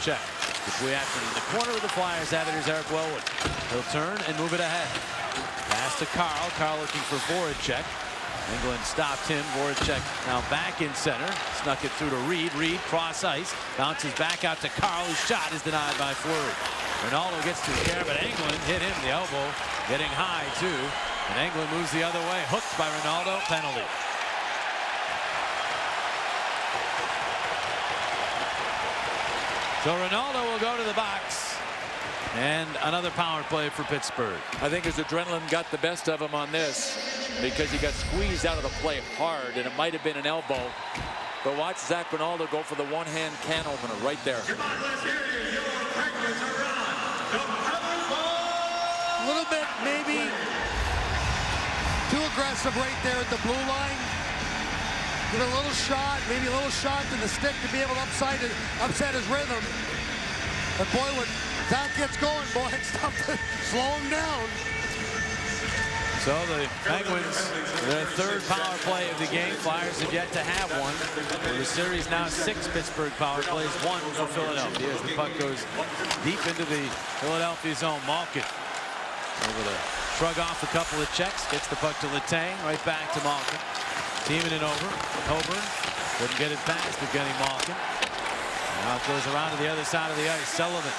check. After in the corner of the Flyers have it is Eric Wellwood. He'll turn and move it ahead. Pass to Carl. Carl looking for Voracek. England stopped him. Voracek now back in center. Snuck it through to Reed. Reed cross ice. Bounces back out to Carl. His shot is denied by Fleury. Ronaldo gets to the air, but England hit him the elbow. Getting high too. And England moves the other way. Hooked by Ronaldo. Penalty. So Ronaldo will go to the box. And another power play for Pittsburgh. I think his adrenaline got the best of him on this because he got squeezed out of the play hard, and it might have been an elbow. But watch Zach Ronaldo go for the one-hand can opener right there. A little bit maybe too aggressive right there at the blue line. Give a little shot, maybe a little shot to the stick to be able to upset his rhythm. But boy, when Zach gets going, boy, it's tough to slow him down. So the Penguins, their third power play of the game. Flyers have yet to have one. For the series now 6 Pittsburgh power plays, 1 for Philadelphia as the puck goes deep into the Philadelphia zone. Malkin able to shrug off a couple of checks, gets the puck to Letang, right back to Malkin. Teaming it over. Coburn couldn't get it past Evgeny Malkin. Now it goes around to the other side of the ice. Sullivan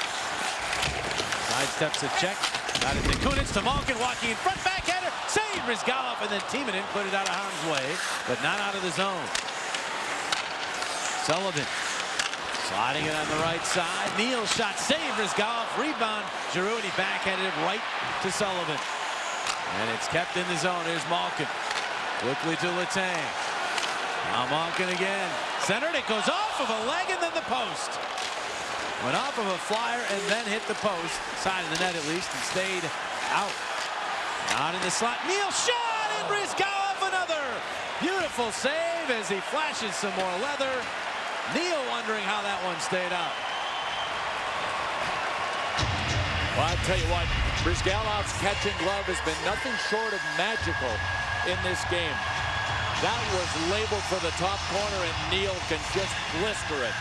sidesteps a check. Got it to Kunitz, to Malkin, walking in front, backhander, save Rizgalov, and then Timonen put it out of harm's way, but not out of the zone. Sullivan sliding it on the right side. Neal shot, save Rizgalov, rebound Giroux, and he backhanded it right to Sullivan. And it's kept in the zone. Here's Malkin. Quickly to Letang. Now Malkin again. Centered, it goes off of a leg and then the post. Went off of a flyer and then hit the post. Side of the net at least, and stayed out. Out in the slot. Neal shot, and Rizgalov another. Beautiful save as he flashes some more leather. Neal wondering how that one stayed out. Well, I'll tell you what, Rizgalov's catch and glove has been nothing short of magical in this game. That was labeled for the top corner, and Neal can just blister it.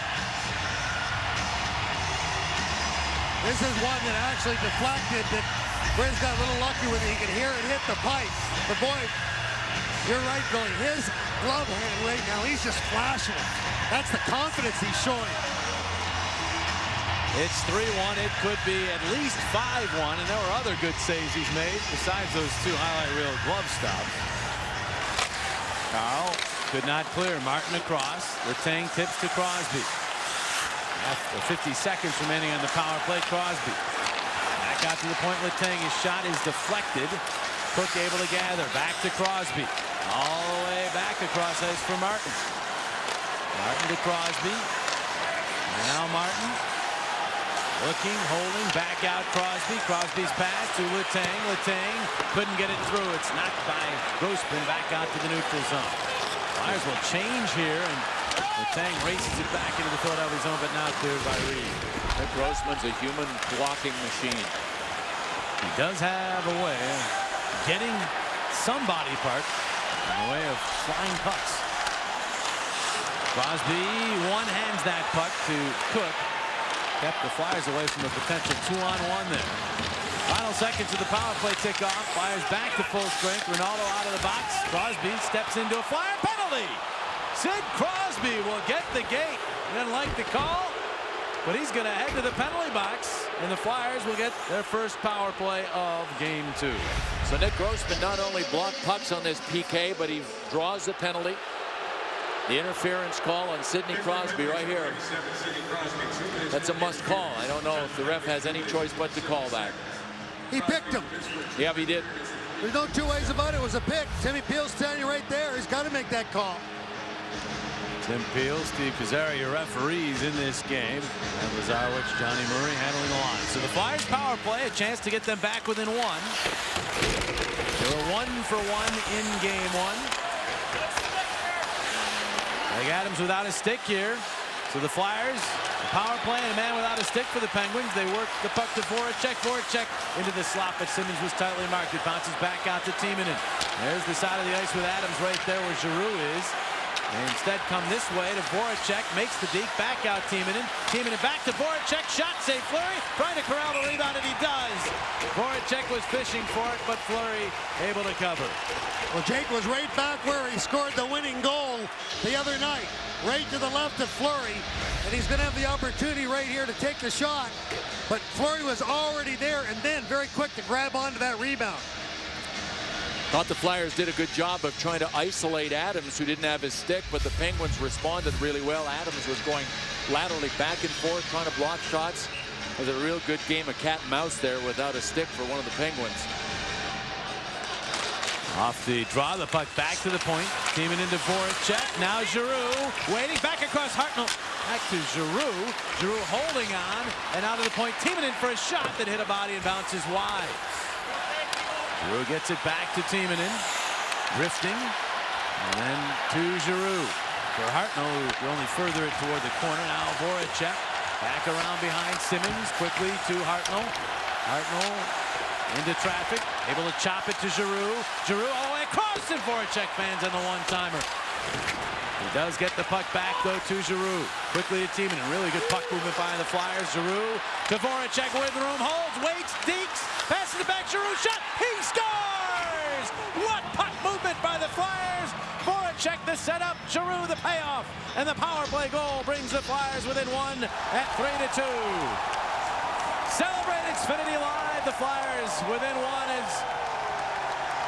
This is one that actually deflected, that Briz got a little lucky with it. He could hear it hit the pipe. But boy, you're right, Billy. His glove hand right now, he's just flashing it. That's the confidence he's showing. It's 3-1. It could be at least 5-1, and there were other good saves he's made besides those 2 highlight reel glove stops. Carl could not clear. Martin across. Letang tips to Crosby. After 50 seconds remaining on the power play, Crosby back out to the point. Letang, his shot is deflected. Cook able to gather. Back to Crosby. All the way back across ice for Martin. Martin to Crosby. Now Martin. Looking, holding, back out Crosby. Crosby's pass to Letang. Letang couldn't get it through. It's knocked by Grossman back out to the neutral zone. Flyers will change here, and Letang races it back into the Philadelphia zone, but now cleared by Reed. Grossman's a human blocking machine. He does have a way of getting some body part in the way of flying pucks. Crosby one-hands that puck to Cook. Kept the Flyers away from a potential 2-on-1 there. Final seconds of the power play tick off. Flyers back to full strength. Ronaldo out of the box. Crosby steps into a Flyer penalty. Sid Crosby will get the gate. Didn't like the call, but he's going to head to the penalty box, and the Flyers will get their first power play of game 2. So Nick Grossman not only blocked pucks on this PK, but he draws the penalty. The interference call on Sidney Crosby right here. That's a must call. I don't know if the ref has any choice but to call that. He picked him. Yeah, he did. There's no 2 ways about it. It was a pick. Timmy Peel's standing right there. He's got to make that call. Tim Peel, Steve Kazari, your referees in this game. And Lazarowicz, Johnny Murray handling the line. So the Flyers power play, a chance to get them back within 1. They were 1 for 1 in game 1. Greg Adams without a stick here. So the Flyers, a power play and a man without a stick for the Penguins. They work the puck to Voracek. Voracek into the slot, but Simmons was tightly marked. It bounces back out to Timonen. There's the side of the ice with Adams right there where Giroux is. They instead come this way to Voracek, makes the deke, back out Timonen. Timonen back to Voracek, shot save Fleury, trying to corral the rebound, and he does. Voracek was fishing for it, but Fleury able to cover. Well, Jake was right back where he scored the winning goal the other night. Right to the left of Fleury, and he's going to have the opportunity right here to take the shot. But Fleury was already there, and then very quick to grab onto that rebound. Thought the Flyers did a good job of trying to isolate Adams, who didn't have his stick, but the Penguins responded really well. Adams was going laterally back and forth, trying to block shots. It was a real good game of cat and mouse there without a stick for one of the Penguins. Off the draw, the puck back to the point. Teaming into Voracek. Now Giroux waiting back across Hartnell. Back to Giroux. Giroux holding on and out of the point. Teaming in for a shot that hit a body and bounces wide. Giroux gets it back to Timonen, drifting, and then to Giroux. For Hartnell, who only further it toward the corner. Now Voracek back around behind Simmons, quickly to Hartnell. Hartnell into traffic, able to chop it to Giroux. Giroux all the way across, and Voracek fans on the one-timer. He does get the puck back, though, to Giroux. Quickly to Timonen. Really good puck movement by the Flyers. Giroux to Voracek with room, holds, waits, dekes, passes it back. Giroux shot. He scores! What puck movement by the Flyers! Voracek the setup, Giroux the payoff, and the power play goal brings the Flyers within one at 3-2. Celebrate Xfinity Live. The Flyers within one as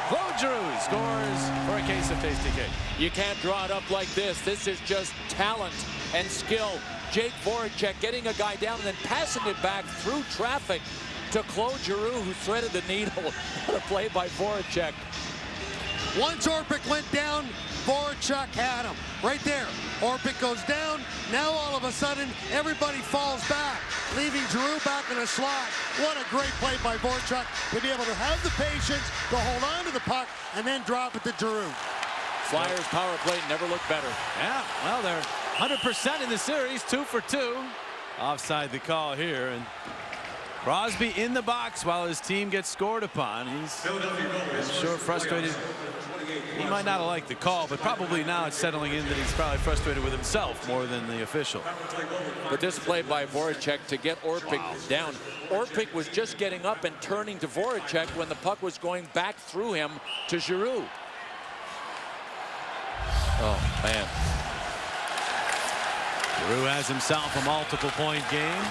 Claude Giroux scores for a case of Tasty Cake. You can't draw it up like this. This is just talent and skill. Jake Voracek getting a guy down and then passing it back through traffic to Claude Giroux, who threaded the needle. What a play by Voracek. Once Orpik went down, Voracek had him. Right there. Orpik goes down. Now all of a sudden, everybody falls back, leaving Giroux back in a slot. What a great play by Voracek to be able to have the patience to hold on to the puck and then drop it to Giroux. Flyers power play never looked better. Yeah, well, they're 100% in the series, 2 for 2. Offside the call here, and Crosby in the box while his team gets scored upon. He's sure frustrated. He might not have liked the call, but probably now it's settling in that he's probably frustrated with himself more than the official. But this play by Voracek to get Orpik down. Orpik was just getting up and turning to Voracek when the puck was going back through him to Giroux. Oh, man. Giroux has himself a multiple-point game.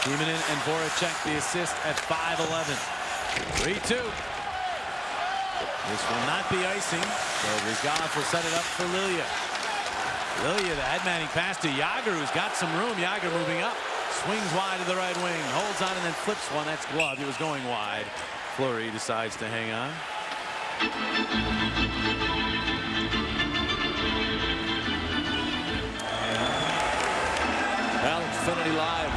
Timonen and Voracek the assist at 5-11. 3-2. This will not be icing, so Rizgalov will set it up for Lilia. Lilia, the head-manning pass to Jágr, who's got some room. Jágr moving up, swings wide to the right wing, holds on and then flips one. That's gloved. It was going wide. Fleury decides to hang on. Well, Xfinity Live.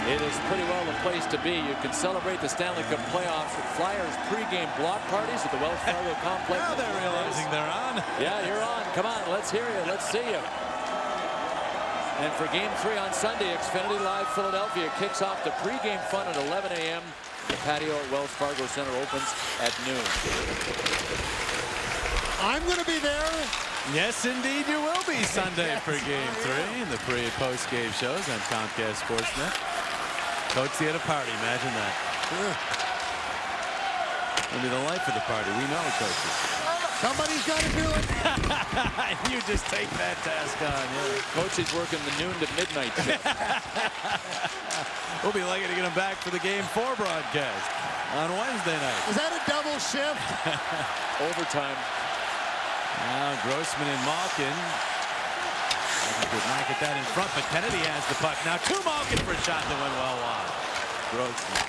It is pretty well the place to be. You can celebrate the Stanley Cup playoffs with Flyers pregame block parties at the Wells Fargo Complex. Now they're realizing they're on. Yeah, you're on. Come on, let's hear you. Let's see you. And for Game 3 on Sunday, Xfinity Live Philadelphia kicks off the pregame fun at 11 a.m. The patio at Wells Fargo Center opens at noon. I'm going to be there. Yes, indeed, you will be Sunday for Game 3 in the pre- and post-game shows on Comcast Sportsnet. Coachy at a party, imagine that. It'll be the life of the party. We know, coaches. Somebody's got to do it. You just take that task on. Yeah. Coach is working the noon to midnight shift. We'll be lucky to get him back for the Game 4 broadcast on Wednesday night. Is that a double shift? Overtime. Now Grossman and Malkin. I could not get that in front, but Kennedy has the puck. Now to Malkin for a shot that went well wide.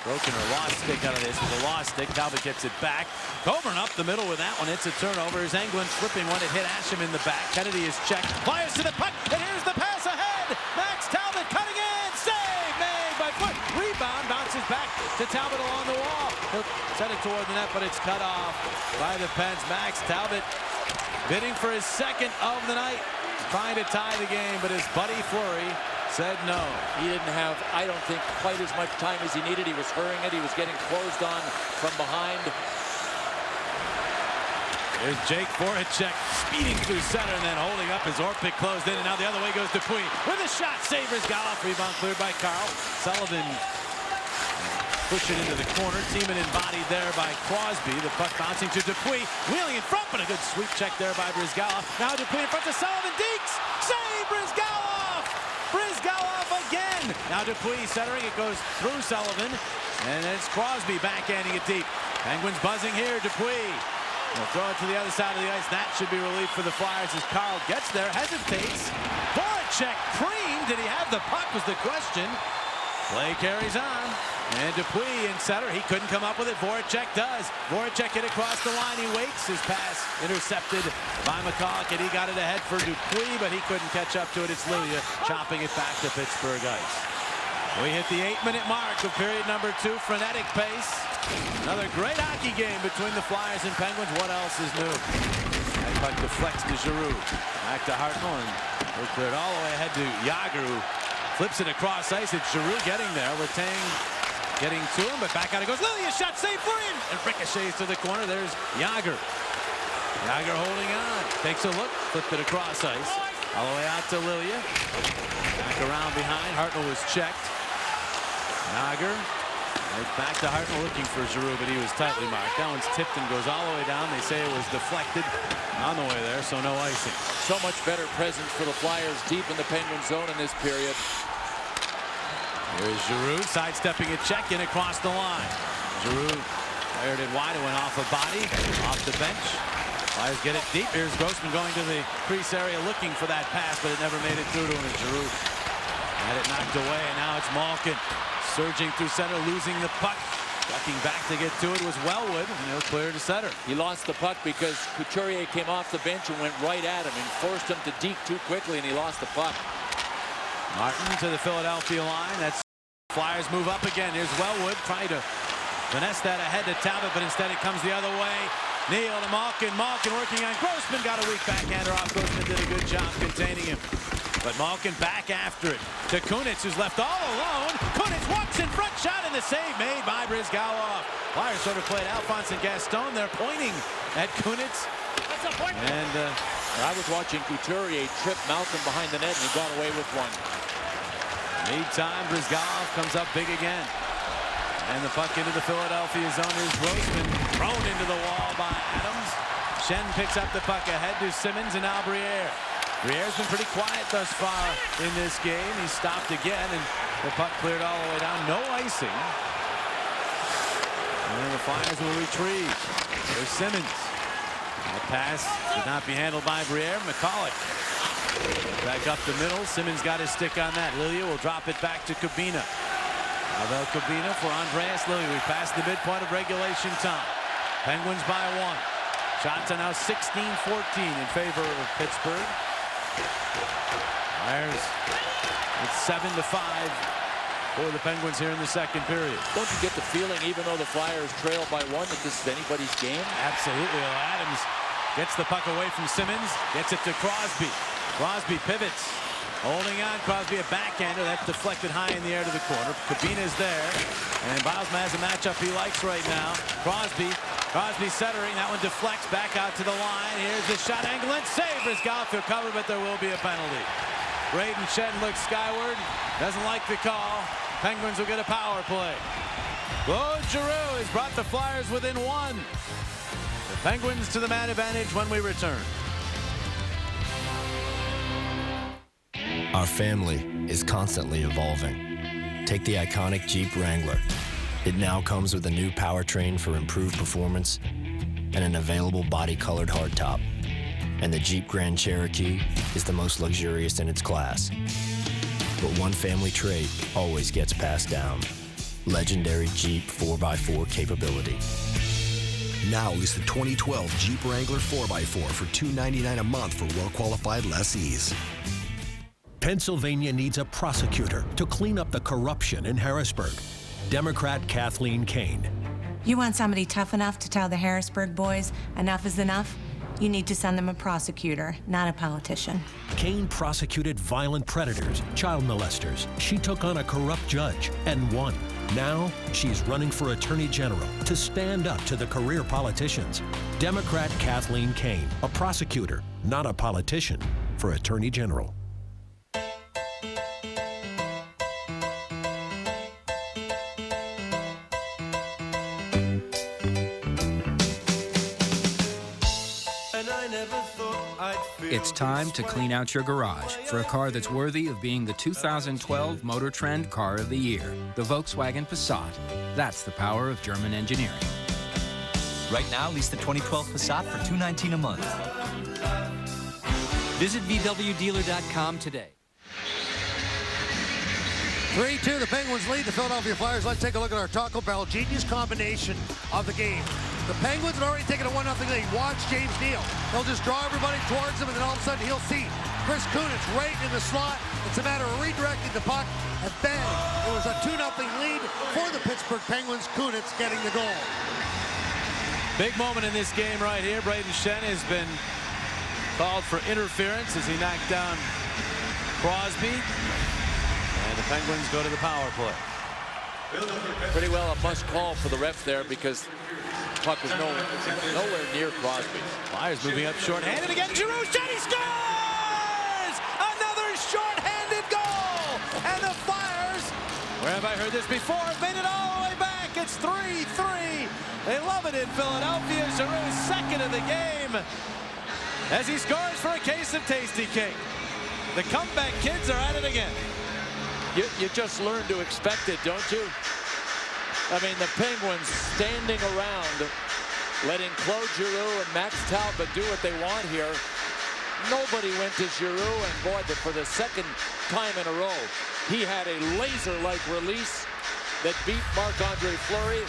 Broken or lost stick out of this with a lost stick. Talbot gets it back. Coburn up the middle with that one. It's a turnover. Here's Englund flipping one. It hit Asham in the back. Kennedy is checked. Fires to the puck, and here's the pass ahead. Max Talbot cutting in. Save made by Foot. Rebound bounces back to Talbot along the wall. He'll set it toward the net, but it's cut off by the Pens. Max Talbot bidding for his second of the night, trying to tie the game, but his buddy Fleury said no. He didn't have, I don't think, quite as much time as he needed. He was hurrying it. He was getting closed on from behind. There's Jake Voracek speeding through center and then holding up his Orpik closed in, and now the other way goes Dupuis with a shot. Sabres Galoff, rebound cleared by Carl. Sullivan push it into the corner. Teeman embodied there by Crosby. The puck bouncing to Dupuis, wheeling in front, but a good sweep check there by Brizgalov. Now Dupuis in front to Sullivan. Deeks, save Brizgalov! Brizgalov again. Now Dupuis centering, it goes through Sullivan, and it's Crosby backhanding it deep. Penguins buzzing here. Dupuis will throw it to the other side of the ice. That should be relief for the Flyers as Carl gets there, hesitates. Voracek creamed. Did he have the puck was the question. Play carries on. And Dupuis in center. He couldn't come up with it. Voracek does. Voracek hit across the line. He waits. His pass intercepted by McCulloch, and he got it ahead for Dupuis, but he couldn't catch up to it. It's Lilia chopping it back to Pittsburgh ice. We hit the 8-minute mark of period number 2. Frenetic pace. Another great hockey game between the Flyers and Penguins. What else is new? That puck deflects to Giroux. Back to Hartnell, and we're cleared all the way ahead to Yager, who flips it across ice. It's Giroux getting there. Letang getting to him, but back out it goes. Lilia shot saved for him, and ricochets to the corner. There's Yager. Yager holding on. Takes a look. Flipped it across ice. All the way out to Lilia. Back around behind. Hartnell was checked. Yager. Right back to Hartnell looking for Giroux, but he was tightly marked. That one's tipped and goes all the way down. They say it was deflected on the way there, so no icing. So much better presence for the Flyers deep in the Penguin zone in this period. Here's Giroux sidestepping a check in across the line. Giroux fired it wide. It went off a body, off the bench. Flyers get it deep. Here's Grossman going to the crease area looking for that pass, but it never made it through to him. And Giroux had it knocked away, and now it's Malkin surging through center, losing the puck. Ducking back to get to it was Wellwood, and he'll clear to center. He lost the puck because Couturier came off the bench and went right at him and forced him to deke too quickly, and he lost the puck. Martin to the Philadelphia line. That's Flyers move up again. Here's Wellwood trying to finesse that ahead to Talbot, but instead it comes the other way. Neal to Malkin. Malkin working on Grossman. Got a weak backhander off. Grossman did a good job containing him. But Malkin back after it to Kunitz, who's left all alone. Kunitz walks in front, shot, and the save made by Brizgalov. Flyers sort of played Alphonse and Gaston. They're pointing at Kunitz. And I was watching Couturier trip Malcolm behind the net, and he got away with one. Meantime, Brizgalov comes up big again. And the puck into the Philadelphia zone. Here's Grossman thrown into the wall by Adams. Schenn picks up the puck ahead to Simmons, and now Briere. Briere's been pretty quiet thus far in this game. He stopped again, and the puck cleared all the way down. No icing. And the Flyers will retrieve. There's Simmons. The pass did not be handled by Briere. McCulloch back up the middle. Simmons got his stick on that. Lilia will drop it back to Kubina. Pavel Kubina for Andreas Lilia. We passed the midpoint of regulation time. Penguins by 1. Shots are now 16-14 in favor of Pittsburgh. Flyers, it's 7-5 for the Penguins here in the second period. Don't you get the feeling, even though the Flyers trail by 1, that this is anybody's game? Absolutely. Well, Adams gets the puck away from Simmons, gets it to Crosby. Crosby pivots, holding on. Crosby a backhander that's deflected high in the air to the corner. Kabina's there, and Bilesma has a matchup he likes right now. Crosby centering. That one deflects back out to the line. Here's the shot angle and save. Brizgalov will cover, but there will be a penalty. Braden Schenn looks skyward. Doesn't like the call. Penguins will get a power play. Claude Giroux has brought the Flyers within 1. The Penguins to the man advantage when we return. Our family is constantly evolving. Take the iconic Jeep Wrangler. It now comes with a new powertrain for improved performance and an available body-colored hardtop. And the Jeep Grand Cherokee is the most luxurious in its class. But one family trait always gets passed down. Legendary Jeep 4x4 capability. Now lease the 2012 Jeep Wrangler 4x4 for $299 a month for well-qualified lessees. Pennsylvania needs a prosecutor to clean up the corruption in Harrisburg. Democrat Kathleen Kane. You want somebody tough enough to tell the Harrisburg boys enough is enough? You need to send them a prosecutor, not a politician. Kane prosecuted violent predators, child molesters. She took on a corrupt judge and won. Now, she's running for Attorney General to stand up to the career politicians. Democrat Kathleen Kane, a prosecutor, not a politician, for Attorney General. It's time to clean out your garage for a car that's worthy of being the 2012 Motor Trend Car of the Year, the Volkswagen Passat. That's the power of German engineering. Right now, lease the 2012 Passat for $219 a month. Visit VWDealer.com today. 3-2, the Penguins lead the Philadelphia Flyers. Let's take a look at our Taco Bell genius combination of the game. The Penguins had already taken a 1-0 lead. Watch James Neal. He'll just draw everybody towards him, and then all of a sudden he'll see Chris Kunitz right in the slot. It's a matter of redirecting the puck, and bang, it was a 2-0 lead for the Pittsburgh Penguins. Kunitz getting the goal. Big moment in this game right here. Braden Shen has been called for interference as he knocked down Crosby. And the Penguins go to the power play. Pretty well a must call for the ref there because the puck was nowhere near Crosby. Flyers moving up short-handed again. Giroux shot, he scores! Another short-handed goal! And the Flyers, where have I heard this before, have made it all the way back. It's 3-3. They love it in Philadelphia. Giroux's second of the game as he scores for a case of Tasty Cake. The comeback kids are at it again. You just learn to expect it, don't you? I mean, the Penguins standing around, letting Claude Giroux and Max Talbot do what they want here. Nobody went to Giroux, and boy, for the second time in a row, he had a laser-like release that beat Marc-Andre Fleury,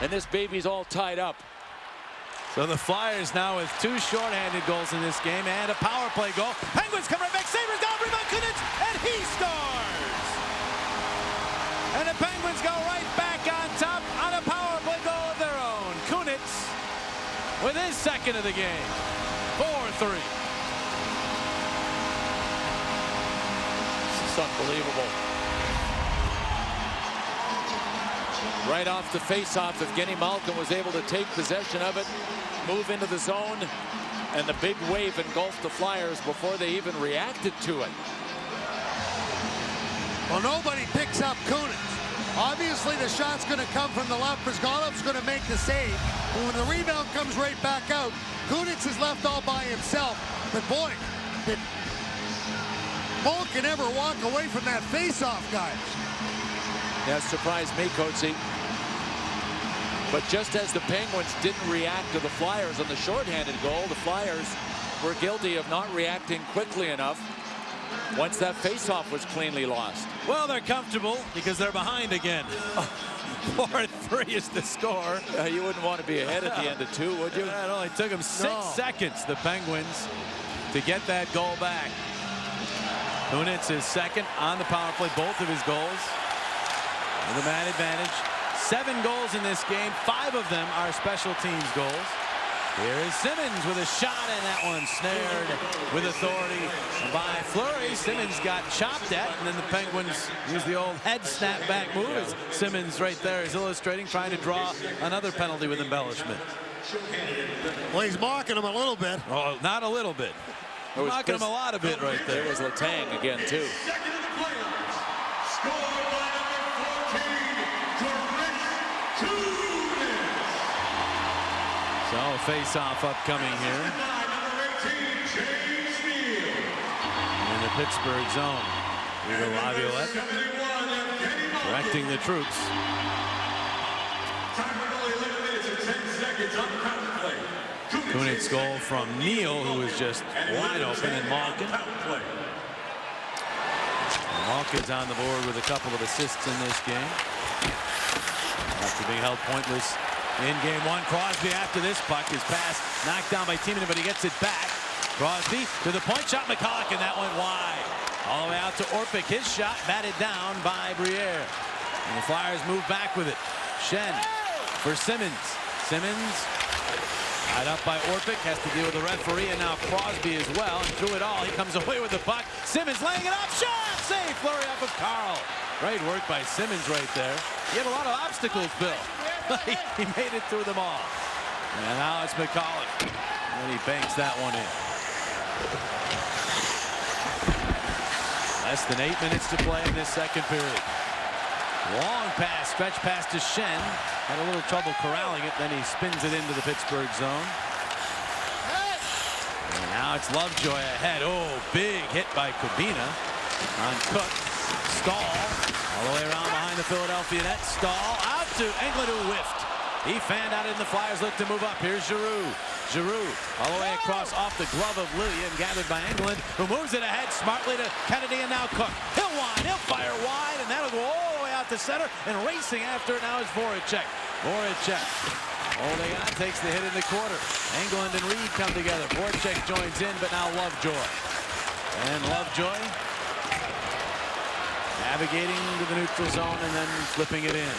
and this baby's all tied up. So the Flyers now with 2 shorthanded goals in this game and a power play goal. Penguins come right back. Sabres down, rebound Kunitz, and he scores! And the Penguins go right back on top on a power play goal of their own. Kunitz with his second of the game. 4-3. This is unbelievable. Right off the face-off, Evgeny Malkin was able to take possession of it, move into the zone, and the big wave engulfed the Flyers before they even reacted to it. Well, nobody picks up Kunitz. Obviously, the shot's going to come from the left. Brizgalov's going to make the save. But when the rebound comes right back out, Kunitz is left all by himself. But boy, did Malkin ever walk away from that face-off, guys. That surprised me, Coatsy. But just as the Penguins didn't react to the Flyers on the shorthanded goal, the Flyers were guilty of not reacting quickly enough once that faceoff was cleanly lost. Well, they're comfortable because they're behind again. 4-3 is the score. You wouldn't want to be ahead at the end of 2, would you? It only took them 6 seconds, the Penguins, to get that goal back. Kunitz is second on the power play, both of his goals with a man advantage. 7 goals in this game. 5 of them are special teams goals. Here is Simmons with a shot, and that one snared with authority by Fleury. Simmons got chopped at, and then the Penguins use the old head snap back move, as Simmons right there is illustrating, trying to draw another penalty with embellishment. Well, he's mocking him a little bit. Oh, not a little bit. Mocking him a lot of it right there. There was Letang again, too. So face-off upcoming here in the Pittsburgh zone. Hugo Laviolette directing the troops. Kunitz goal from Neal, who is just wide open, and Malkin. Malkin's on the board with a couple of assists in this game after being held pointless in game 1. Crosby, after this puck, is passed, knocked down by Timonen, but he gets it back. Crosby to the point shot, McCulloch, and that went wide. All the way out to Orpik. His shot batted down by Briere. And the Flyers move back with it. Shen for Simmons. Simmons tied up by Orpik, has to deal with the referee, and now Crosby as well. And through it all, he comes away with the puck. Simmons laying it up, shot, save, Fleury off of Carl. Great work by Simmons right there. He had a lot of obstacles, Bill. He made it through them all. And now it's McCollum. And he banks that one in. Less than 8 minutes to play in this second period. Long pass, stretch pass to Shen. Had a little trouble corralling it. Then he spins it into the Pittsburgh zone. And now it's Lovejoy ahead. Oh, big hit by Kubina on Cook. Stahl all the way around behind the Philadelphia net. Stahl out to Englund, who whiffed. He fanned out in the Flyers look to move up. Here's Giroux. Giroux all the way across off the glove of Lillian, gathered by Englund, who moves it ahead smartly to Kennedy, and now Cook. He'll fire wide, and that'll go all the way out to center, and racing after it now is Voracek. Voracek holding on, takes the hit in the corner. Englund and Reed come together. Voracek joins in, but now Lovejoy. And Lovejoy navigating to the neutral zone and then flipping it in.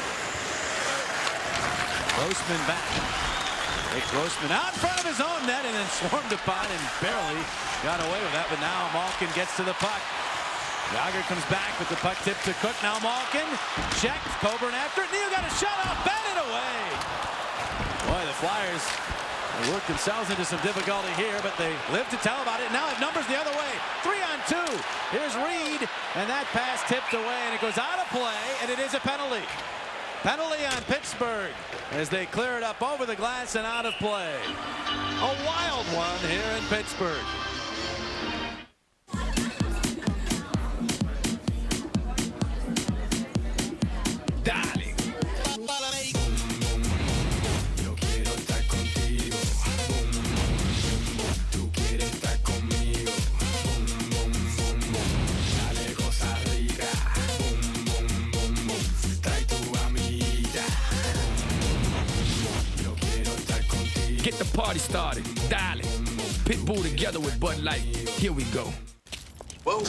Grossman back. Nick Grossman out in front of his own net and then swarmed upon and barely got away with that. But now Malkin gets to the puck. Yager comes back with the puck tip to Cook. Now Malkin. Check. Coburn after it. Neal got a shot off. Batted away. Boy, the Flyers worked themselves into some difficulty here, but they live to tell about it. Now have numbers the other way. 3-on-2. Here's Reed. And that pass tipped away and it goes out of play, and it is a penalty. Penalty on Pittsburgh as they clear it up over the glass and out of play. A wild one here in Pittsburgh. Get the party started. Dial it. Pitbull together with Bud Light. Here we go. Whoa.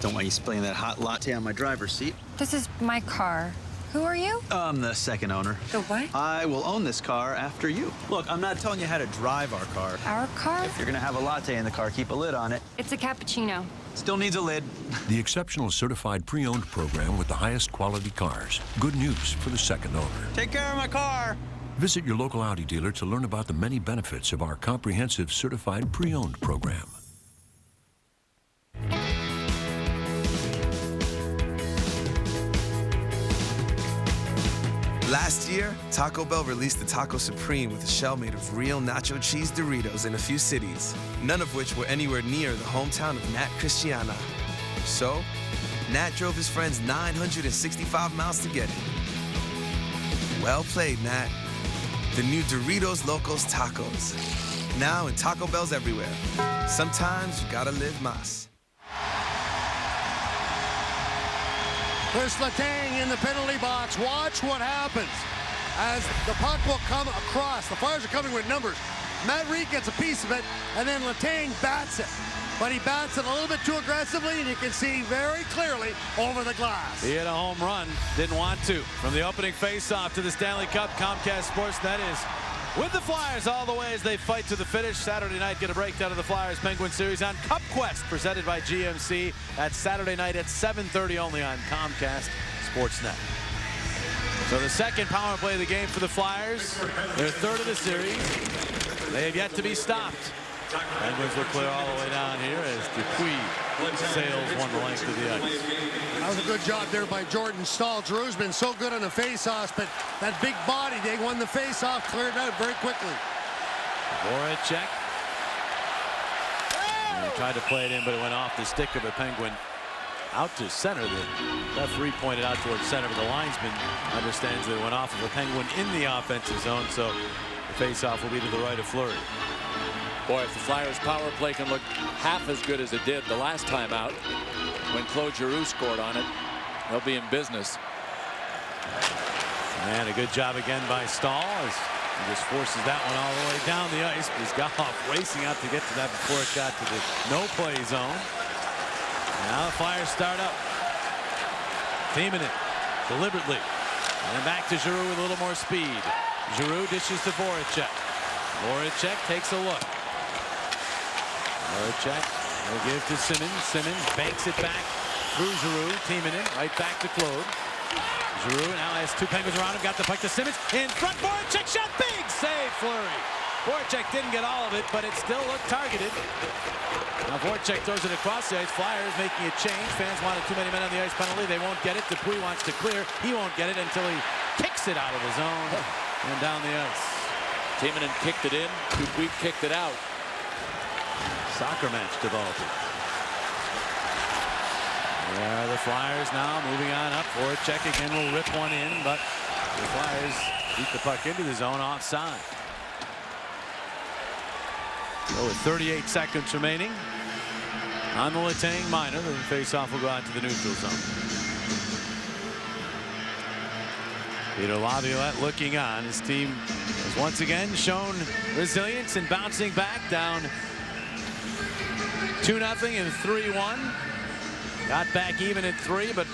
Don't want you spilling that hot latte on my driver's seat. This is my car. Who are you? I'm the second owner. The what? I will own this car after you. Look, I'm not telling you how to drive our car. Our car? If you're gonna have a latte in the car, keep a lid on it. It's a cappuccino. Still needs a lid. The exceptional certified pre-owned program with the highest quality cars. Good news for the second owner. Take care of my car. Visit your local Audi dealer to learn about the many benefits of our comprehensive certified pre-owned program. Last year, Taco Bell released the Taco Supreme with a shell made of real nacho cheese Doritos in a few cities, none of which were anywhere near the hometown of Nat Christiana. So, Nat drove his friends 965 miles to get it. Well played, Nat. The new Doritos Locos Tacos. Now in Taco Bells everywhere. Sometimes you gotta live más. Chris Letang in the penalty box. Watch what happens as the puck will come across. The Flyers are coming with numbers. Matt Reed gets a piece of it, and then Letang bats it. But he bats it a little bit too aggressively, and you can see very clearly over the glass. He hit a home run. Didn't want to. From the opening faceoff to the Stanley Cup, Comcast Sportsnet is with the Flyers all the way as they fight to the finish. Saturday night, get a breakdown of the Flyers Penguin Series on Cup Quest, presented by GMC. That's Saturday night at 7:30 only on Comcast Sportsnet. So the second power play of the game for the Flyers. Their third of the series. They have yet to be stopped. Penguins will clear all the way down here as Dupuis sails one the length of the ice. That was a good job there by Jordan Stahl. Giroux's been so good on the faceoffs, but that big body, they won the faceoff, cleared out very quickly. Voracek. He tried to play it in, but it went off the stick of a Penguin. Out to center. The referee pointed out towards center, but the linesman understands that it went off of a Penguin in the offensive zone, so the faceoff will be to the right of Fleury. Boy, if the Flyers power play can look half as good as it did the last time out when Claude Giroux scored on it, they'll be in business. And a good job again by Stahl as he just forces that one all the way down the ice. He's got off racing out to get to that before it got to the no-play zone. Now the Flyers start up. Teaming it deliberately. And then back to Giroux with a little more speed. Giroux dishes to Voracek. Voracek takes a look. Voracek will give to Simmons. Simmons banks it back through Giroux, teaming in, right back to Claude. Giroux now has two Penguins around him, got the puck to Simmons, in front, Voracek shot, big save, Fleury. Voracek didn't get all of it, but it still looked targeted. Now Voracek throws it across the ice, Flyers making a change. Fans wanted too many men on the ice penalty, they won't get it. Dupuis wants to clear, he won't get it until he kicks it out of the zone and down the ice. Timonen kicked it in, Dupuis kicked it out. Soccer match developing. Yeah, the Flyers now moving on up. Voracek again will rip one in, but the Flyers beat the puck into the zone offside. So with 38 seconds remaining on the Letang minor, the faceoff will go out to the neutral zone. Peter Laviolette looking on. His team has once again shown resilience and bouncing back down 2-0 and 3-1. Got back even at 3, but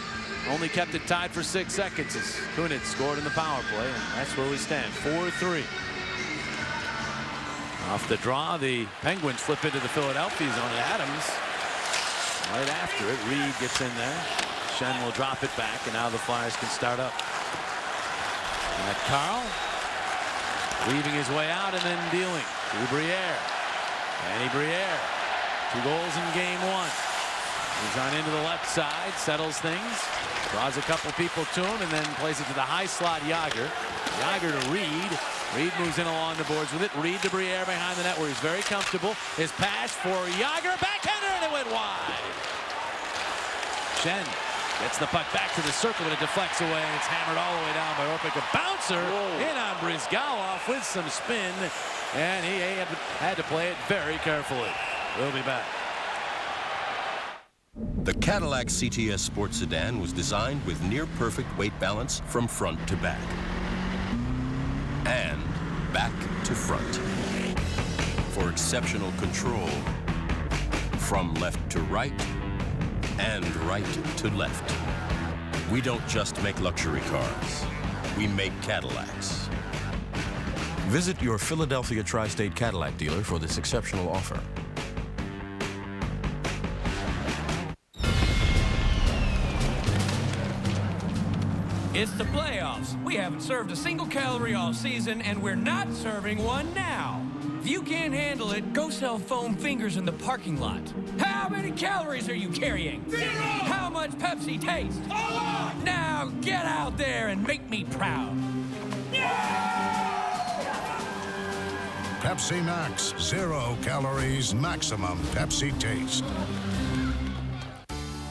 only kept it tied for 6 seconds as Kunitz scored in the power play, and that's where we stand, 4-3. Off the draw, the Penguins flip into the Philadelphia zone, and Adams right after it. Reed gets in there. Schenn will drop it back, and now the Flyers can start up. And Carl weaving his way out and then dealing to Briere. Danny Briere, 2 goals in game 1. Moves on into the left side, settles things, draws a couple people to him, and then plays it to the high slot Jágr. Jágr to Reed. Reed moves in along the boards with it. Reed to Briere behind the net where he's very comfortable. His pass for Jágr, backhander, and it went wide. Schenn gets the puck back to the circle, but it deflects away, and it's hammered all the way down by Orpik. A bouncer in on Bryzgalov with some spin, and he had to play it very carefully. We'll be back. The Cadillac CTS Sports Sedan was designed with near-perfect weight balance from front to back. And back to front. For exceptional control from left to right and right to left. We don't just make luxury cars. We make Cadillacs. Visit your Philadelphia Tri-State Cadillac dealer for this exceptional offer. It's the playoffs. We haven't served a single calorie all season, and we're not serving one now. If you can't handle it, go sell foam fingers in the parking lot. How many calories are you carrying? 0! How much Pepsi taste? A lot! Now get out there and make me proud. Pepsi Max, 0 calories, maximum Pepsi taste.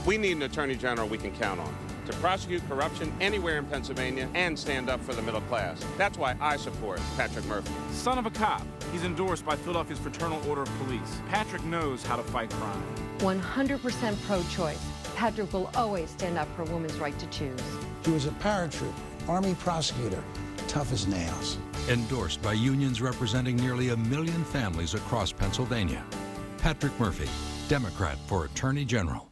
We need an attorney general we can count on to prosecute corruption anywhere in Pennsylvania and stand up for the middle class. That's why I support Patrick Murphy. Son of a cop, he's endorsed by Philadelphia's Fraternal Order of Police. Patrick knows how to fight crime. 100% pro-choice. Patrick will always stand up for a woman's right to choose. He was a paratrooper, Army prosecutor, tough as nails. Endorsed by unions representing nearly 1 million families across Pennsylvania. Patrick Murphy, Democrat for Attorney General.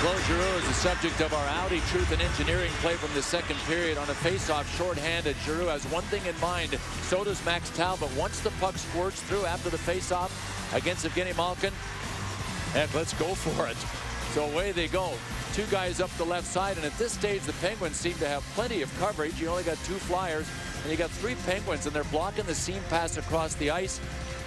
Claude Giroux is the subject of our Audi Truth and Engineering play from the second period. On a face-off, shorthanded. Giroux has one thing in mind. So does Max Talbot. Once the puck squirts through after the face-off against Evgeny Malkin, heck, let's go for it. So away they go. 2 guys up the left side, and at this stage, the Penguins seem to have plenty of coverage. You only got 2 Flyers, and you got 3 Penguins, and they're blocking the seam pass across the ice.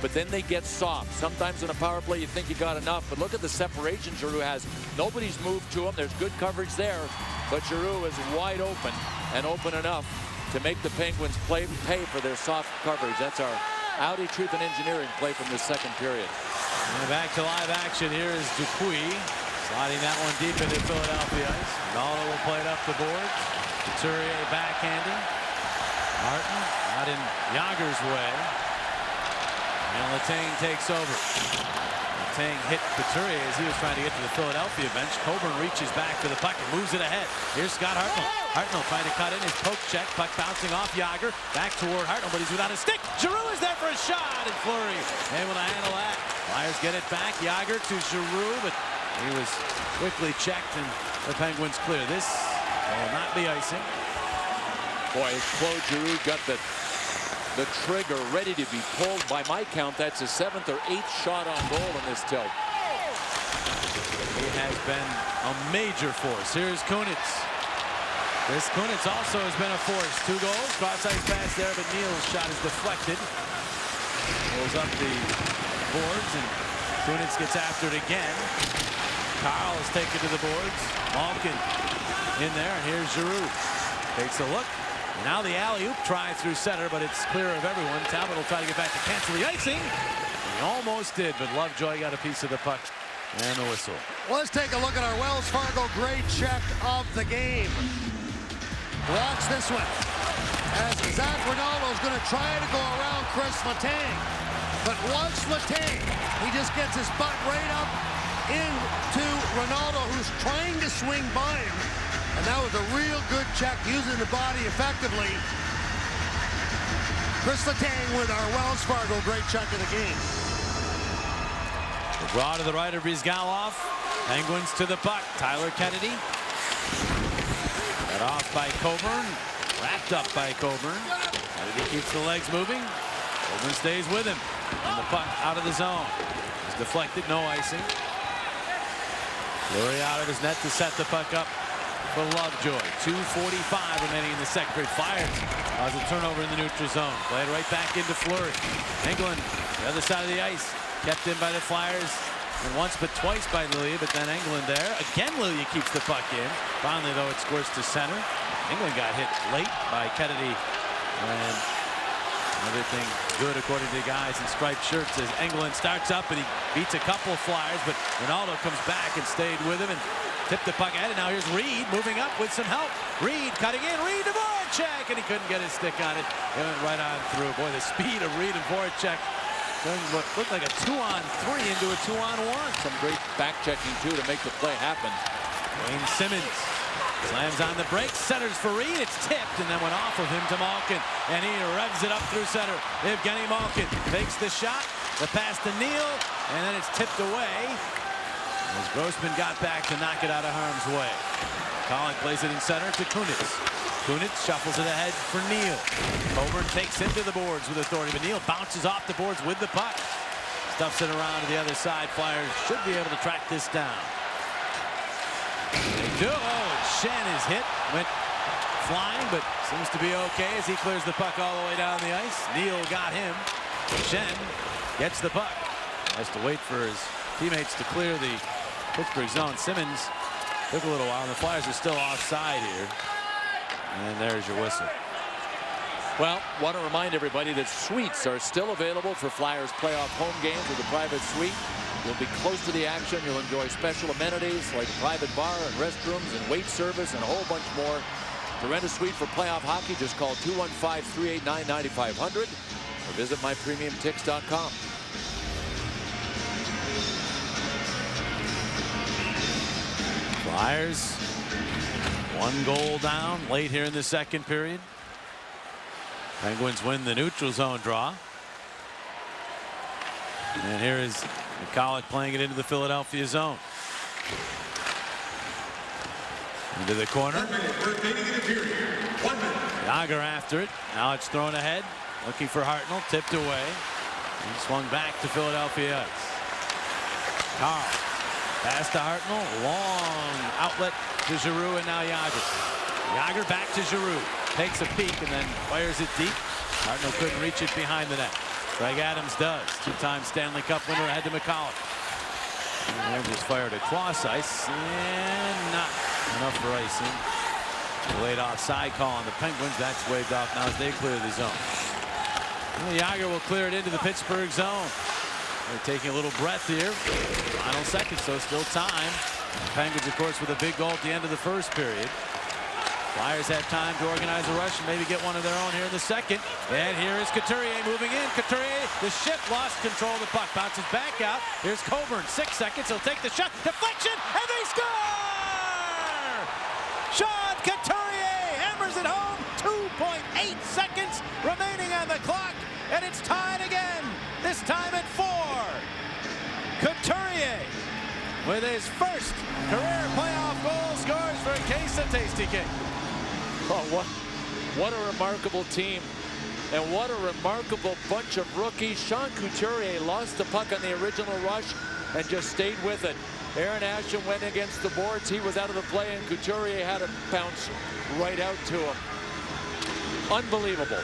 But then they get soft. Sometimes in a power play you think you got enough, but look at the separation Giroux has. Nobody's moved to him. There's good coverage there, but Giroux is wide open and open enough to make the Penguins pay for their soft coverage. That's our Audi Truth and Engineering play from the second period. And back to live action. Here is Dupuis sliding that one deep into Philadelphia ice. Nala will play it up the boards. Couturier backhanding. Martin not in Jágr's way. And Letang takes over. Letang hit Couturier as he was trying to get to the Philadelphia bench. Coburn reaches back for the puck and moves it ahead. Here's Scott Hartnell. Hartnell trying to cut in his poke check. Puck bouncing off Jágr. Back toward Hartnell, but he's without a stick. Giroux is there for a shot, and Fleury able to handle that. Flyers get it back. Jágr to Giroux, but he was quickly checked, and the Penguins clear. This will not be icing. Boy, Claude Giroux got the trigger ready to be pulled. By my count, that's his 7th or 8th shot on goal in this tilt. been a major force. Here's Kunitz. This Kunitz also has been a force. 2 goals. Cross-ice pass there, but Neal's shot is deflected. Pulls up the boards, and Kunitz gets after it again. Carl is taken to the boards. Malkin in there, and here's Giroux. Takes a look. And now the alley-oop try through center, but it's clear of everyone. Talbot will try to get back to cancel the icing. He almost did, but Lovejoy got a piece of the puck and the whistle. Let's take a look at our Wells Fargo grade check of the game. Watch this one. As Zach Ronaldo's going to try to go around Chris Letang. But watch Letang. He just gets his butt right up into Ronaldo, who's trying to swing by him. And that was a real good check, using the body effectively. Chris Letang with our Wells Fargo great check of the game. Draw to the right of Brizgalov. Penguins to the puck. Tyler Kennedy. Cut off by Coburn. Wrapped up by Coburn. Kennedy keeps the legs moving. Coburn stays with him. And the puck out of the zone. It's deflected, no icing. Fleury out of his net to set the puck up for Lovejoy. 2:45 remaining in the second period. Flyers cause a turnover in the neutral zone. Played right back into Fleury. Engelland, the other side of the ice. Kept in by the Flyers. And once but twice by Lilia, but then Engelland there. Again, Lilia keeps the puck in. Finally, though, it squirts to center. Engelland got hit late by Kennedy. And everything good according to the guys in striped shirts as Engelland starts up and he beats a couple of Flyers, but Ronaldo comes back and stayed with him and tipped the puck ahead. And now here's Reed moving up with some help. Reed cutting in. Reed to Voracek, and he couldn't get his stick on it. It went right on through. Boy, the speed of Reed and Voracek turned what looked like a 2-on-3 into a 2-on-1. Some great back checking too to make the play happen. Wayne Simmons slams on the brakes, centers for Reed. It's tipped and then went off of him to Malkin, and he revs it up through center. Evgeny Malkin takes the shot, the pass to Neal, and then it's tipped away as Grossman got back to knock it out of harm's way. Colin plays it in center to Kunitz. Kunitz shuffles it ahead for Neal. Coburn takes him to the boards with authority, but Neal bounces off the boards with the puck. Stuffs it around to the other side. Flyers should be able to track this down. They do. Oh, and Shen is hit. Went flying, but seems to be okay as he clears the puck all the way down the ice. Neal got him. Shen gets the puck. Has to wait for his teammates to clear the Pittsburgh zone. Simmons took a little while, and the Flyers are still offside here. And there's your whistle. Well, want to remind everybody that suites are still available for Flyers playoff home games with a private suite. You'll be close to the action. You'll enjoy special amenities like a private bar and restrooms and wait service and a whole bunch more. To rent a suite for playoff hockey, just call 215-389-9500 or visit mypremiumtix.com. Flyers 1 goal down late here in the second period. Penguins win the neutral zone draw. And here is McCulloch playing it into the Philadelphia zone. Into the corner. Yager after it. Now it's thrown ahead. Looking for Hartnell. Tipped away. And swung back to Philadelphia ice. Carl. Pass to Hartnell. Long outlet to Giroux, and now Yager. Yager back to Giroux. Takes a peek and then fires it deep. Hartnell couldn't reach it behind the net. Greg Adams does. 2-time Stanley Cup winner ahead to McCulloch. And just fired across ice, and not enough for icing. Late offside call on the Penguins. That's waved off now as they clear the zone. Well, Yager will clear it into the Pittsburgh zone. They're taking a little breath here. Final seconds, so still time. Penguins, of course, with a big goal at the end of the first period. Flyers have time to organize a rush and maybe get one of their own here in the second. And here is Couturier moving in. Couturier, the ship lost control of the puck. Bounces back out. Here's Coburn. 6 seconds. He'll take the shot. Deflection, and they score! Sean Couturier hammers it home. 2.8 seconds remaining on the clock. And it's tied again. This time at 4. Couturier with his first career playoff goal scores for a case of Tasty King. Oh, what a remarkable team. And what a remarkable bunch of rookies. Sean Couturier lost the puck on the original rush and just stayed with it. Aaron Ashton went against the boards. He was out of the play, and Couturier had it bounce right out to him. Unbelievable.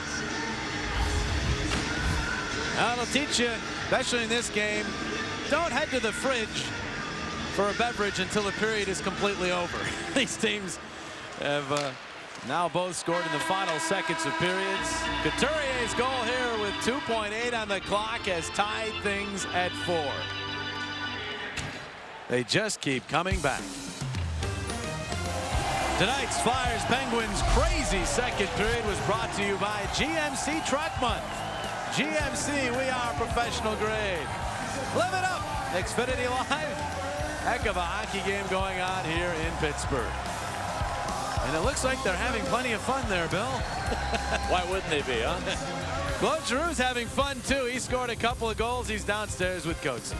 That'll teach you, especially in this game, don't head to the fridge for a beverage until the period is completely over. These teams have now both scored in the final seconds of periods. Couturier's goal here with 2.8 on the clock has tied things at 4. They just keep coming back. Tonight's Flyers-Penguins crazy second period was brought to you by GMC Truck Month. GMC, we are professional grade. Live it up, Xfinity Live. Heck of a hockey game going on here in Pittsburgh. And it looks like they're having plenty of fun there, Bill. Why wouldn't they be, huh? Claude Giroux's having fun, too. He scored a couple of goals. He's downstairs with Coates.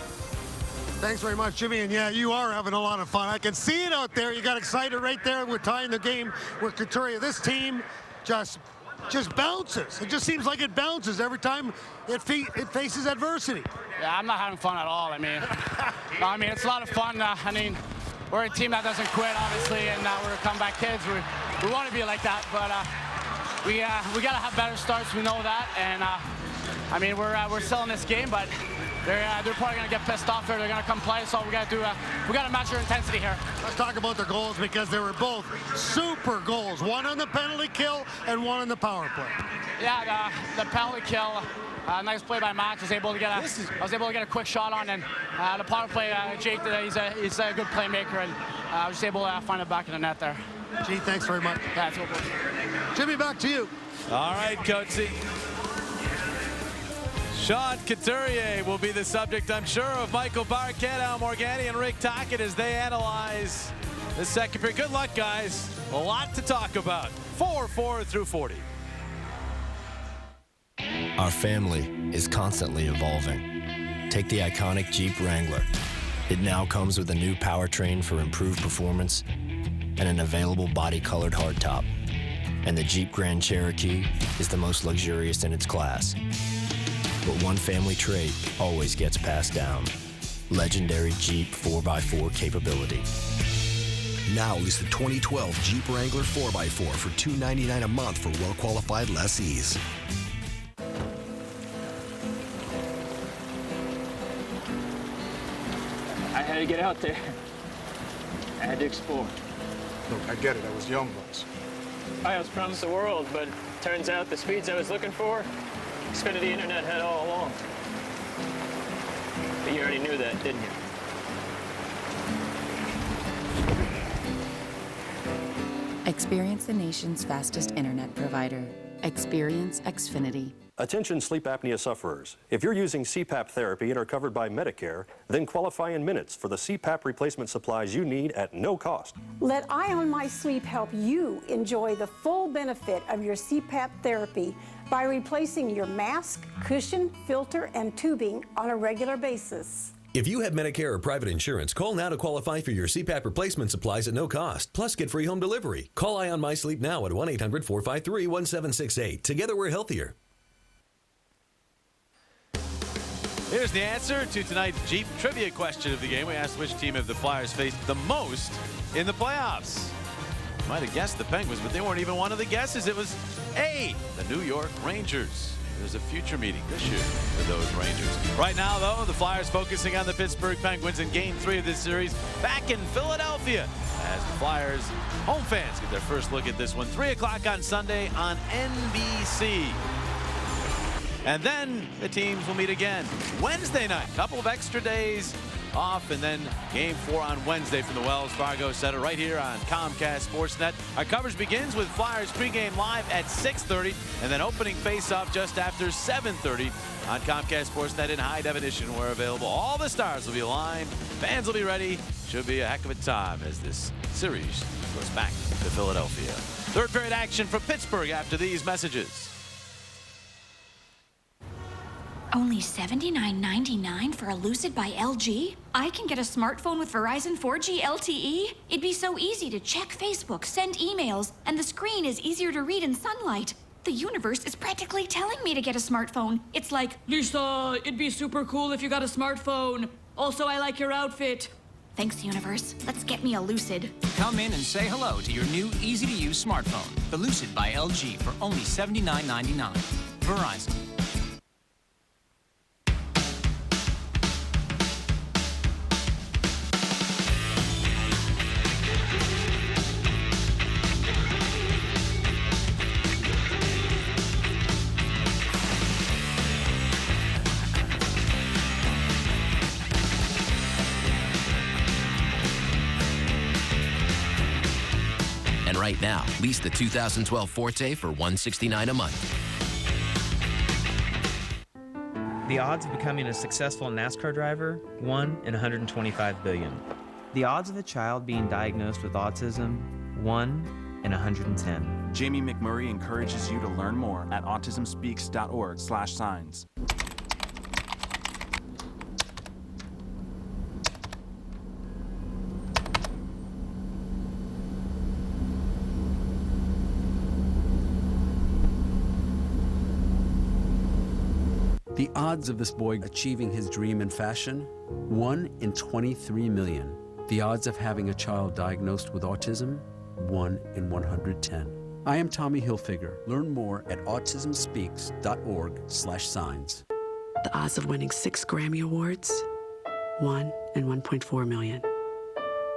Thanks very much, Jimmy. And yeah, you are having a lot of fun. I can see it out there. You got excited right there. We're tying the game with Couturier. This team just bounces. It just seems like it bounces every time it faces adversity. Yeah, I'm not having fun at all. I mean, it's a lot of fun. I mean, we're a team that doesn't quit, obviously, and we're comeback kids. We want to be like that, but we got to have better starts. We know that, and I mean, we're still in this game, but they're probably going to get pissed off here. They're going to come play, so we got to match their intensity here. Let's talk about their goals, because they were both super goals. One on the penalty kill and one on the power play. Yeah, the penalty kill, nice play by Max. I was able to get a quick shot on, and the power play, Jake, he's a good playmaker, and I was just able to find it back in the net there. Gee, thanks very much. Yeah, it's over. Jimmy, back to you. All right, Coatsy. Sean Couturier will be the subject, I'm sure, of Michael Barquette, Al Morganti, and Rick Tocchet as they analyze the second period. Good luck, guys. A lot to talk about. 4 through 40. Our family is constantly evolving. Take the iconic Jeep Wrangler. It now comes with a new powertrain for improved performance and an available body-colored hardtop. And the Jeep Grand Cherokee is the most luxurious in its class. But one family trait always gets passed down. Legendary Jeep 4x4 capability. Now lease the 2012 Jeep Wrangler 4x4 for $299 a month for well-qualified lessees. I had to get out there. I had to explore. Look, I get it. I was young once. I was promised the world, but turns out the speeds I was looking for, Xfinity Internet had all along. But you already knew that, didn't you? Experience the nation's fastest internet provider. Experience Xfinity. Attention sleep apnea sufferers. If you're using CPAP therapy and are covered by Medicare, then qualify in minutes for the CPAP replacement supplies you need at no cost. Let Eye on My Sleep help you enjoy the full benefit of your CPAP therapy by replacing your mask, cushion, filter, and tubing on a regular basis. If you have Medicare or private insurance, call now to qualify for your CPAP replacement supplies at no cost. Plus, get free home delivery. Call Eye on My Sleep now at 1-800-453-1768. Together, we're healthier. Here's the answer to tonight's Jeep trivia question of the game. We asked which team have the Flyers faced the most in the playoffs. You might have guessed the Penguins, but they weren't even one of the guesses. It was A, the New York Rangers. There's a future meeting this year with those Rangers. Right now, though, the Flyers focusing on the Pittsburgh Penguins in Game 3 of this series back in Philadelphia as the Flyers home fans get their first look at this one. 3 o'clock on Sunday on NBC. And then the teams will meet again Wednesday night. Couple of extra days off, and then Game 4 on Wednesday from the Wells Fargo Center right here on Comcast Sportsnet. Our coverage begins with Flyers pregame live at 6:30, and then opening face-off just after 7:30 on Comcast Sportsnet in high definition, where available. All the stars will be aligned. Fans will be ready. Should be a heck of a time as this series goes back to Philadelphia. Third period action from Pittsburgh after these messages. Only $79.99 for a Lucid by LG? I can get a smartphone with Verizon 4G LTE? It'd be so easy to check Facebook, send emails, and the screen is easier to read in sunlight. The universe is practically telling me to get a smartphone. It's like, Lisa, it'd be super cool if you got a smartphone. Also, I like your outfit. Thanks, universe. Let's get me a Lucid. Come in and say hello to your new easy-to-use smartphone, the Lucid by LG, for only $79.99. Verizon. And right now, lease the 2012 Forte for $169 a month. The odds of becoming a successful NASCAR driver, 1 in 125 billion. The odds of a child being diagnosed with autism, 1 in 110. Jamie McMurray encourages you to learn more at autismspeaks.org/signs. The odds of this boy achieving his dream in fashion, 1 in 23 million. The odds of having a child diagnosed with autism, 1 in 110. I am Tommy Hilfiger. Learn more at autismspeaks.org/signs. The odds of winning 6 Grammy Awards, 1 in 1.4 million.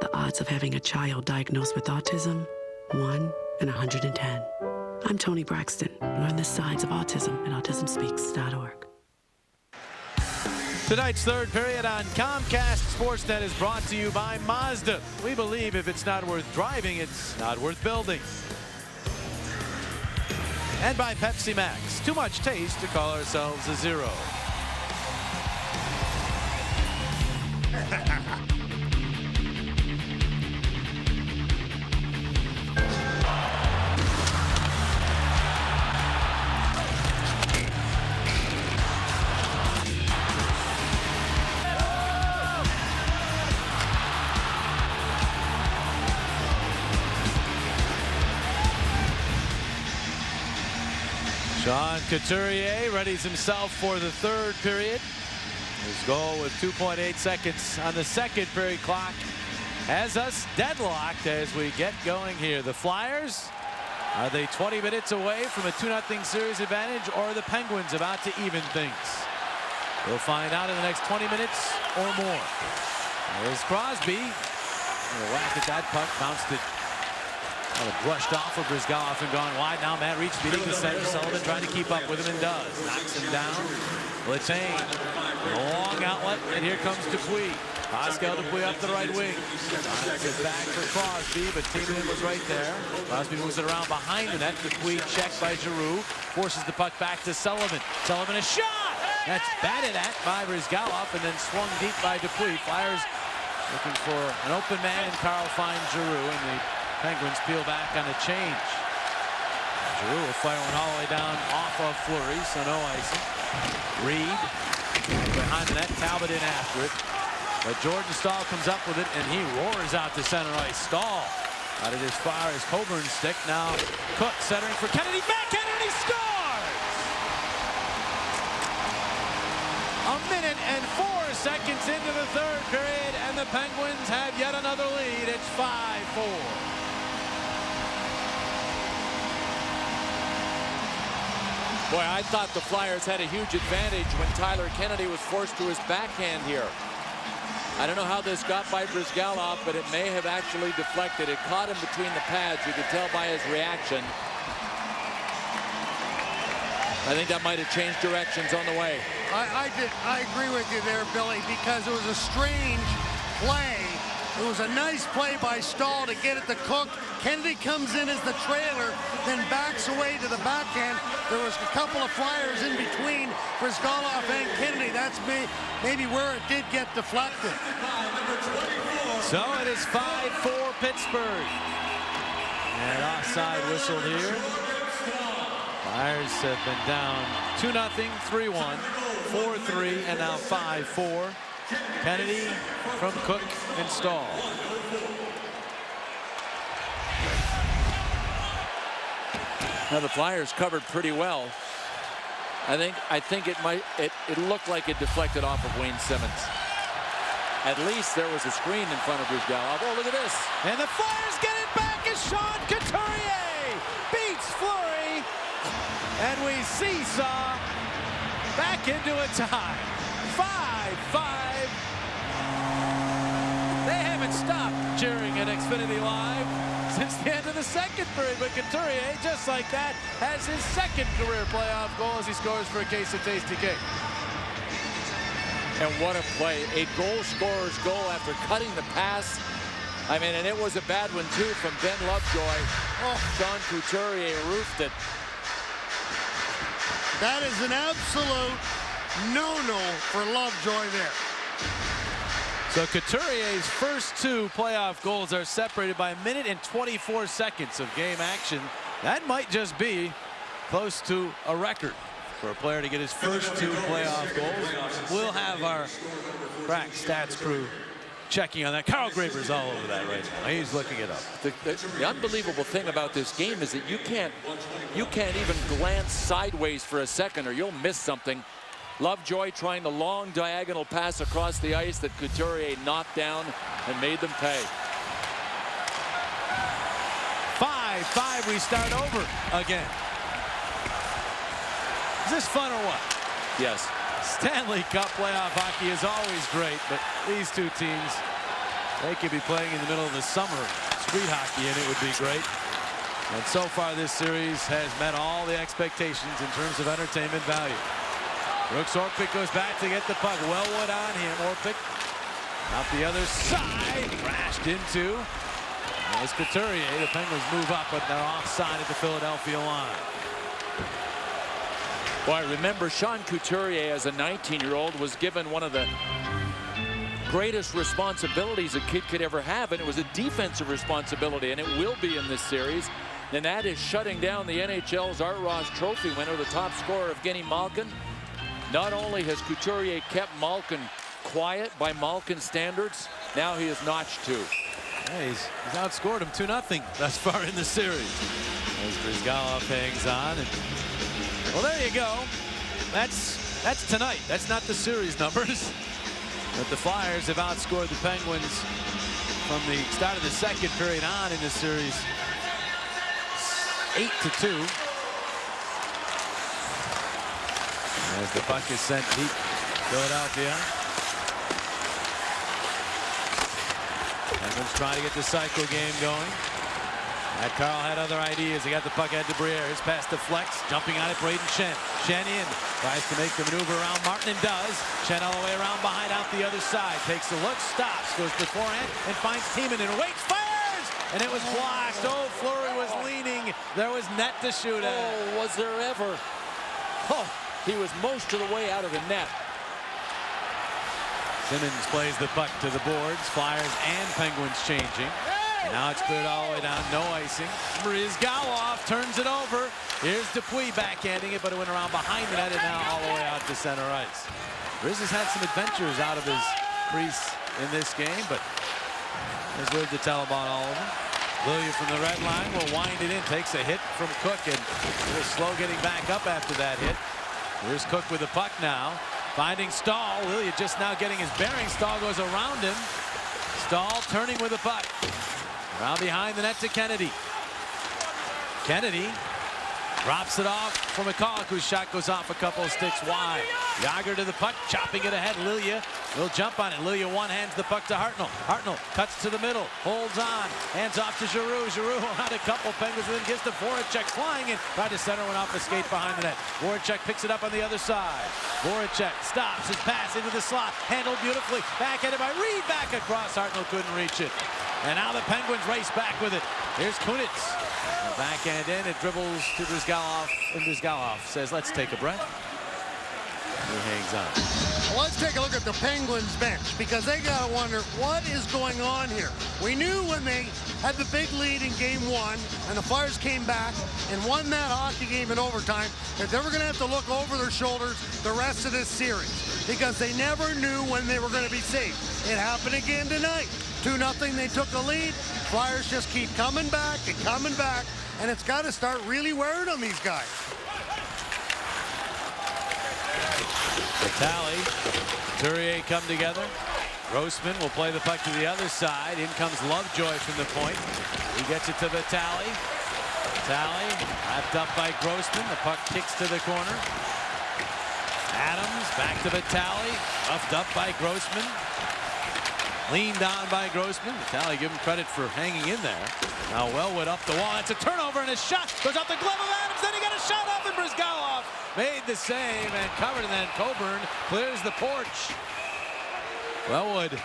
The odds of having a child diagnosed with autism, 1 in 110. I'm Toni Braxton. Learn the signs of autism at autismspeaks.org. Tonight's third period on Comcast Sportsnet is brought to you by Mazda. We believe if it's not worth driving, it's not worth building. And by Pepsi Max. Too much taste to call ourselves a zero. Sean Couturier readies himself for the third period. His goal with 2.8 seconds on the second period clock has us deadlocked as we get going here. The Flyers, are they 20 minutes away from a 2-0 series advantage, or are the Penguins about to even things? We'll find out in the next 20 minutes or more. There's Crosby. A whack at that puck, bounced it. Brushed off of Brizgalov and gone wide. Now Matt Reach beating the center. Sullivan trying to keep up with him and does. Knocks him down. Letang, a long outlet, and here comes Dupuis. Pascal Dupuis up the right wing. It's it back for Crosby, but Timonen was right there. Crosby moves it around behind the net. Dupuis checked by Giroux. Forces the puck back to Sullivan. Sullivan a shot! That's batted at by Brizgalov and then swung deep by Dupuis. Flyers looking for an open man, and Carl finds Giroux, and the Penguins peel back on a change. Giroux will fire one all the way down off of Fleury, so no icing. Reed behind the net, Talbot in after it. But Jordan Stahl comes up with it, and he roars out to center ice. Stahl got it as far as Coburn's stick. Now Cook centering for Kennedy. Backhand, and he scores! A minute and 4 seconds into the third period, and the Penguins have yet another lead. It's 5-4. Boy, I thought the Flyers had a huge advantage when Tyler Kennedy was forced to his backhand here. I don't know how this got by Brizgalov, but it may have actually deflected. It caught him between the pads. You could tell by his reaction. I think that might have changed directions on the way. I agree with you there, Billy, because it was a strange play. It was a nice play by Stahl to get it to Cook. Kennedy comes in as the trailer, then backs away to the backhand. There was a couple of Flyers in between Brizgalov and Kennedy. That's maybe where it did get deflected. So it is 5-4 Pittsburgh. And offside whistled here. Flyers have been down 2-0, 3-1, 4-3, and now 5-4. Kennedy from Cook and Stahl. Now the Flyers covered pretty well. I think it looked like it deflected off of Wayne Simmons. At least there was a screen in front of Brizgalov. Oh, look at this. And the Flyers get it back as Sean Couturier beats Fleury. And we seesaw back into a tie. 5-5. They haven't stopped cheering at Xfinity Live since the end of the second period. But Couturier, just like that, has his second career playoff goal as he scores for a case of Tasty Cake. And what a play. A goal scorer's goal after cutting the pass. I mean, and it was a bad one, too, from Ben Lovejoy. Oh, Sean Couturier roofed it. That is an absolute no-no for Lovejoy there. So Couturier's first two playoff goals are separated by 1 minute and 24 seconds of game action. That might just be close to a record for a player to get his first two playoff goals. We'll have our crack stats crew checking on that. Carl Graber's all over that right now. He's looking it up. The unbelievable thing about this game is that you can't even glance sideways for a second or you'll miss something. Lovejoy trying the long diagonal pass across the ice that Couturier knocked down and made them pay. 5-5, we start over again. Is this fun or what? Yes. Stanley Cup playoff hockey is always great, but these two teams, they could be playing in the middle of the summer street hockey and it would be great. And so far this series has met all the expectations in terms of entertainment value. Brooks Orpik goes back to get the puck. Wellwood on him. Orpik out the other side. Crashed into. As Couturier, the Penguins move up, but they're offside at the Philadelphia line. Well, I remember Sean Couturier as a 19-year-old was given one of the greatest responsibilities a kid could ever have, and it was a defensive responsibility, and it will be in this series. And that is shutting down the NHL's Art Ross Trophy winner, the top scorer of Evgeny Malkin. Not only has Couturier kept Malkin quiet by Malkin standards, now he has notched two. Yeah, he's outscored him 2-0 thus far in the series. As Brizgalov hangs on. And, well, there you go. That's tonight. That's not the series numbers. But the Flyers have outscored the Penguins from the start of the second period on in the series 8-2. As the puck is sent deep, Philadelphia. Penguins trying to get the cycle game going. And Carl had other ideas. He got the puck at Debriere. His pass to Flex. Jumping on it, Braden Shen. Shen in. Tries to make the maneuver around Martin and does. Shen all the way around behind out the other side. Takes a look, stops, goes beforehand, and finds Tiemann and waits, fires! And it was blocked. Oh, Fleury was leaning. There was net to shoot at. Oh, was there ever? Oh, he was most of the way out of the net. Simmons plays the puck to the boards. Flyers and Penguins changing. Now it's cleared all the way down. No icing. Brizgalov turns it over. Here's Dupuis backhanding it, but it went around behind the net and now all the way out to center ice. Briz has had some adventures out of his crease in this game, but has lived to tell about all of them. Lilia from the red line will wind it in. Takes a hit from Cook and a little slow getting back up after that hit. Here's Cook with the puck now. Finding Stahl. Lilia just now getting his bearings. Stahl goes around him. Stahl turning with the puck. Around behind the net to Kennedy. Kennedy drops it off for McCulloch, whose shot goes off a couple of sticks wide. Yager to the puck, chopping it ahead. Lilia will jump on it. Lilia one-hands the puck to Hartnell. Hartnell cuts to the middle, holds on, hands off to Giroux. Giroux around a couple Penguins, and then gets to Voracek flying in. Tried to center one off the skate behind the net. Voracek picks it up on the other side. Voracek stops his pass into the slot, handled beautifully. Backhanded by Reed, back across. Hartnell couldn't reach it. And now the Penguins race back with it. Here's Kunitz. Backhand in, it dribbles to Brizgalov, and Brizgalov says, let's take a breath. He hangs on. Well, let's take a look at the Penguins bench, because they got to wonder what is going on here. We knew when they had the big lead in game one and the Flyers came back and won that hockey game in overtime that they were going to have to look over their shoulders the rest of this series, because they never knew when they were going to be safe. It happened again tonight. 2-0, they took the lead. Flyers just keep coming back, and it's got to start really wearing on these guys. Tally, Couturier come together. Grossman will play the puck to the other side. In comes Lovejoy from the point. He gets it to Vitale. Vitale wrapped up by Grossman. The puck kicks to the corner. Adams back to Vitale. Roughed up by Grossman. Leaned on by Grossman. Vitale, give him credit for hanging in there. Now Wellwood up the wall. That's a turnover and a shot. Goes off the glove of Adams. Then he got a shot off and Brizgalov made the save and covered. And then Coburn clears the porch. Wellwood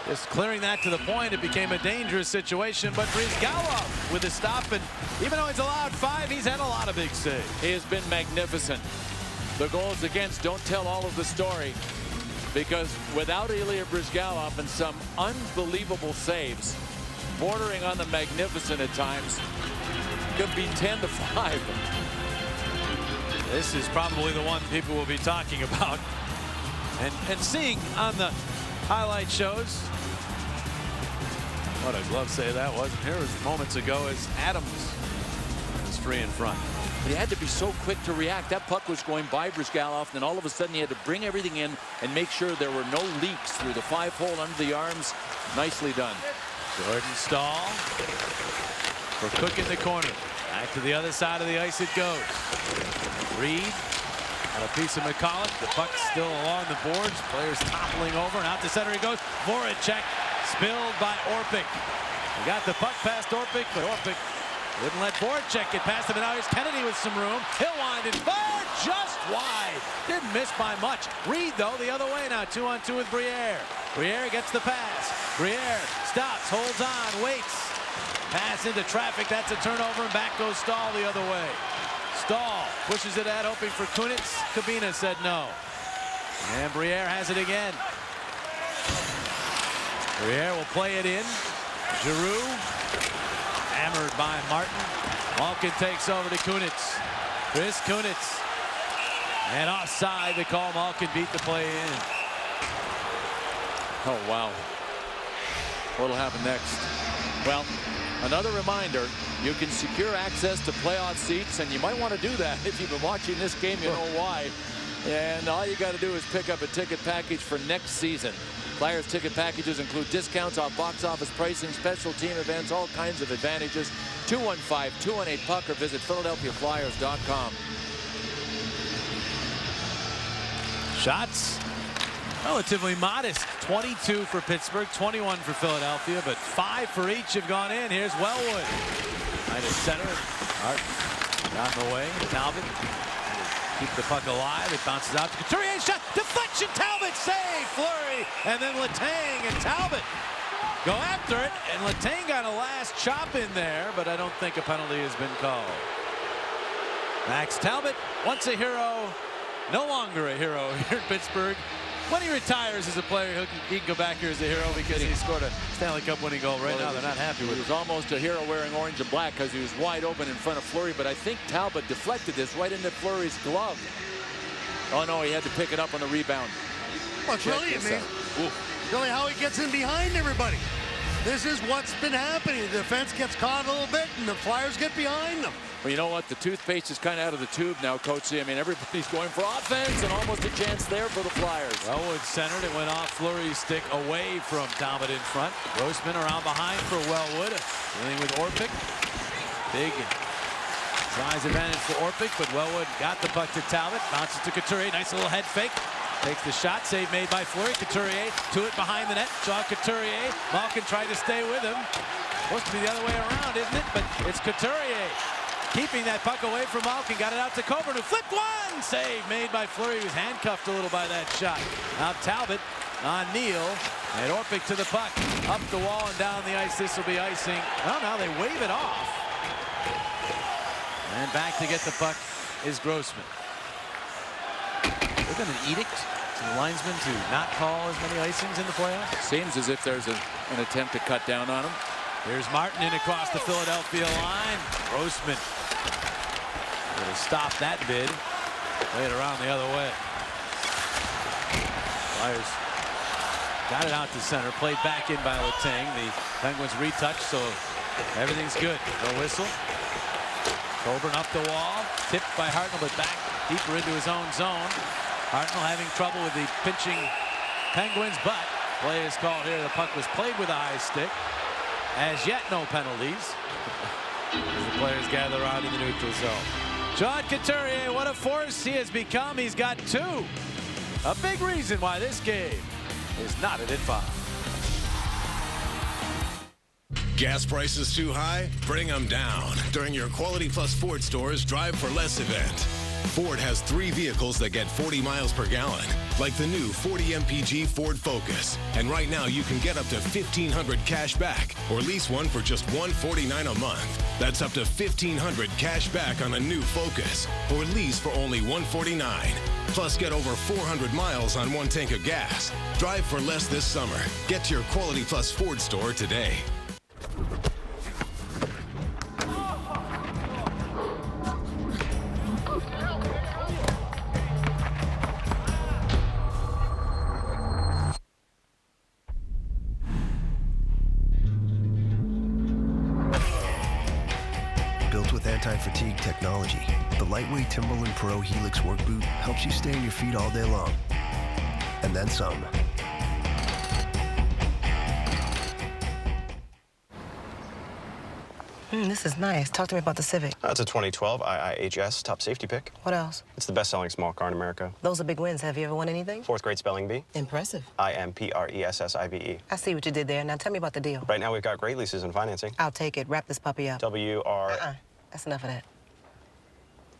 just clearing that to the point. It became a dangerous situation. But Brizgalov with a stop. And even though he's allowed 5, he's had a lot of big saves. He has been magnificent. The goals against don't tell all of the story, because without Ilya Brizgalov and some unbelievable saves, bordering on the magnificent at times, could be 10-5. This is probably the one people will be talking about and seeing on the highlight shows. What a glove save that was. And here was moments ago as Adams was free in front. He had to be so quick to react. That puck was going by Brizgalov, and then all of a sudden he had to bring everything in and make sure there were no leaks through the 5-hole under the arms. Nicely done. Jordan Stahl for Cook in the corner. Back to the other side of the ice it goes. Reed on a piece of McCulloch. The puck still along the boards. Players toppling over, and out to center he goes. Voracek spilled by Orpik. He got the puck past Orpik, but Orpik wouldn't let Voracek get past him, and now here's Kennedy with some room. He'll wind and fire just wide. Didn't miss by much. Reed, though, the other way now. 2-on-2 with Briere. Briere gets the pass. Briere stops, holds on, waits. Pass into traffic. That's a turnover, and back goes Stahl the other way. Stahl pushes it out, hoping for Kunitz. Kabina said no. And Briere has it again. Briere will play it in. Giroux. Hammered by Martin. Malkin takes over to Kunitz. Chris Kunitz. And offside, the call. Malkin beat the play in. Oh, wow. What'll happen next? Well, another reminder, you can secure access to playoff seats, and you might want to do that. If you've been watching this game, you know why. And all you got to do is pick up a ticket package for next season. Flyers ticket packages include discounts off box office pricing, special team events, all kinds of advantages. 215-218-PUCK or visit PhiladelphiaFlyers.com. Shots relatively modest. 22 for Pittsburgh, 21 for Philadelphia, but 5 for each have gone in. Here's Wellwood. Right at center. Martin on the way. Talbot. Keep the puck alive. It bounces out to Couturier. Shot. Deflection. Talbot save. Fleury. And then Letang and Talbot go after it. And Letang got a last chop in there, but I don't think a penalty has been called. Max Talbot, once a hero, no longer a hero here in Pittsburgh. When he retires as a player, he can go back here as a hero because he scored a Stanley Cup winning goal. Right now, they're not happy with it. He was almost a hero wearing orange and black because he was wide open in front of Fleury, but I think Talbot deflected this right into Fleury's glove. Oh, no, he had to pick it up on the rebound. Well, it's really amazing. Really how he gets in behind everybody. This is what's been happening. The defense gets caught a little bit, and the Flyers get behind them. Well, you know what? The toothpaste is kind of out of the tube now, Coach. I mean, everybody's going for offense, and almost a chance there for the Flyers. Wellwood centered. It went off Fleury's stick away from Talbot in front. Grossman around behind for Wellwood. Dealing with Orpik. Big size advantage for Orpik, but Wellwood got the puck to Talbot. Bounces to Couturier. Nice little head fake. Takes the shot. Save made by Fleury. Couturier to it behind the net. Saw Couturier. Malkin tried to stay with him. Supposed to be the other way around, isn't it? But it's Couturier keeping that puck away from Malkin. Got it out to Coburn, who flipped one. Save made by Fleury. He was handcuffed a little by that shot. Now Talbot on Neal. And Orpik to the puck. Up the wall and down the ice. This will be icing. Well, now they wave it off. And back to get the puck is Grossman. There's been an edict to the linesman to not call as many icings in the playoffs. Seems as if there's an attempt to cut down on him. Here's Martin in across the Philadelphia line. Grossman would have stopped that bid. Play it around the other way. Flyers got it out to center. Played back in by Letang. The Penguins retouched, so everything's good. No whistle. Coburn up the wall. Tipped by Hartnell, but back deeper into his own zone. Hartnell having trouble with the pinching Penguins, but Play is called here. The puck was played with a high stick. As yet, no penalties. As the players gather around in the neutral zone. Sean Couturier, what a force he has become. He's got 2. A big reason why this game is knotted at 5. Gas prices too high? Bring them down during your Quality Plus Ford Store's Drive for Less event. Ford has 3 vehicles that get 40 miles per gallon, like the new 40 MPG Ford Focus. And right now you can get up to $1,500 cash back or lease one for just $149 a month. That's up to $1,500 cash back on a new Focus or lease for only $149. Plus get over 400 miles on 1 tank of gas. Drive for less this summer. Get to your Quality Plus Ford store today. Built with anti-fatigue technology, the lightweight Timberland Pro Helix work boot helps you stay on your feet all day long. And then some. This is nice. Talk to me about the Civic. It's a 2012 IIHS top safety pick. What else? It's the best-selling small car in America. Those are big wins. Have you ever won anything? 4th grade spelling bee. Impressive. IMPRESSIVE. I see what you did there. Now tell me about the deal. Right now we've got great leases and financing. I'll take it. Wrap this puppy up. WR. That's enough of that.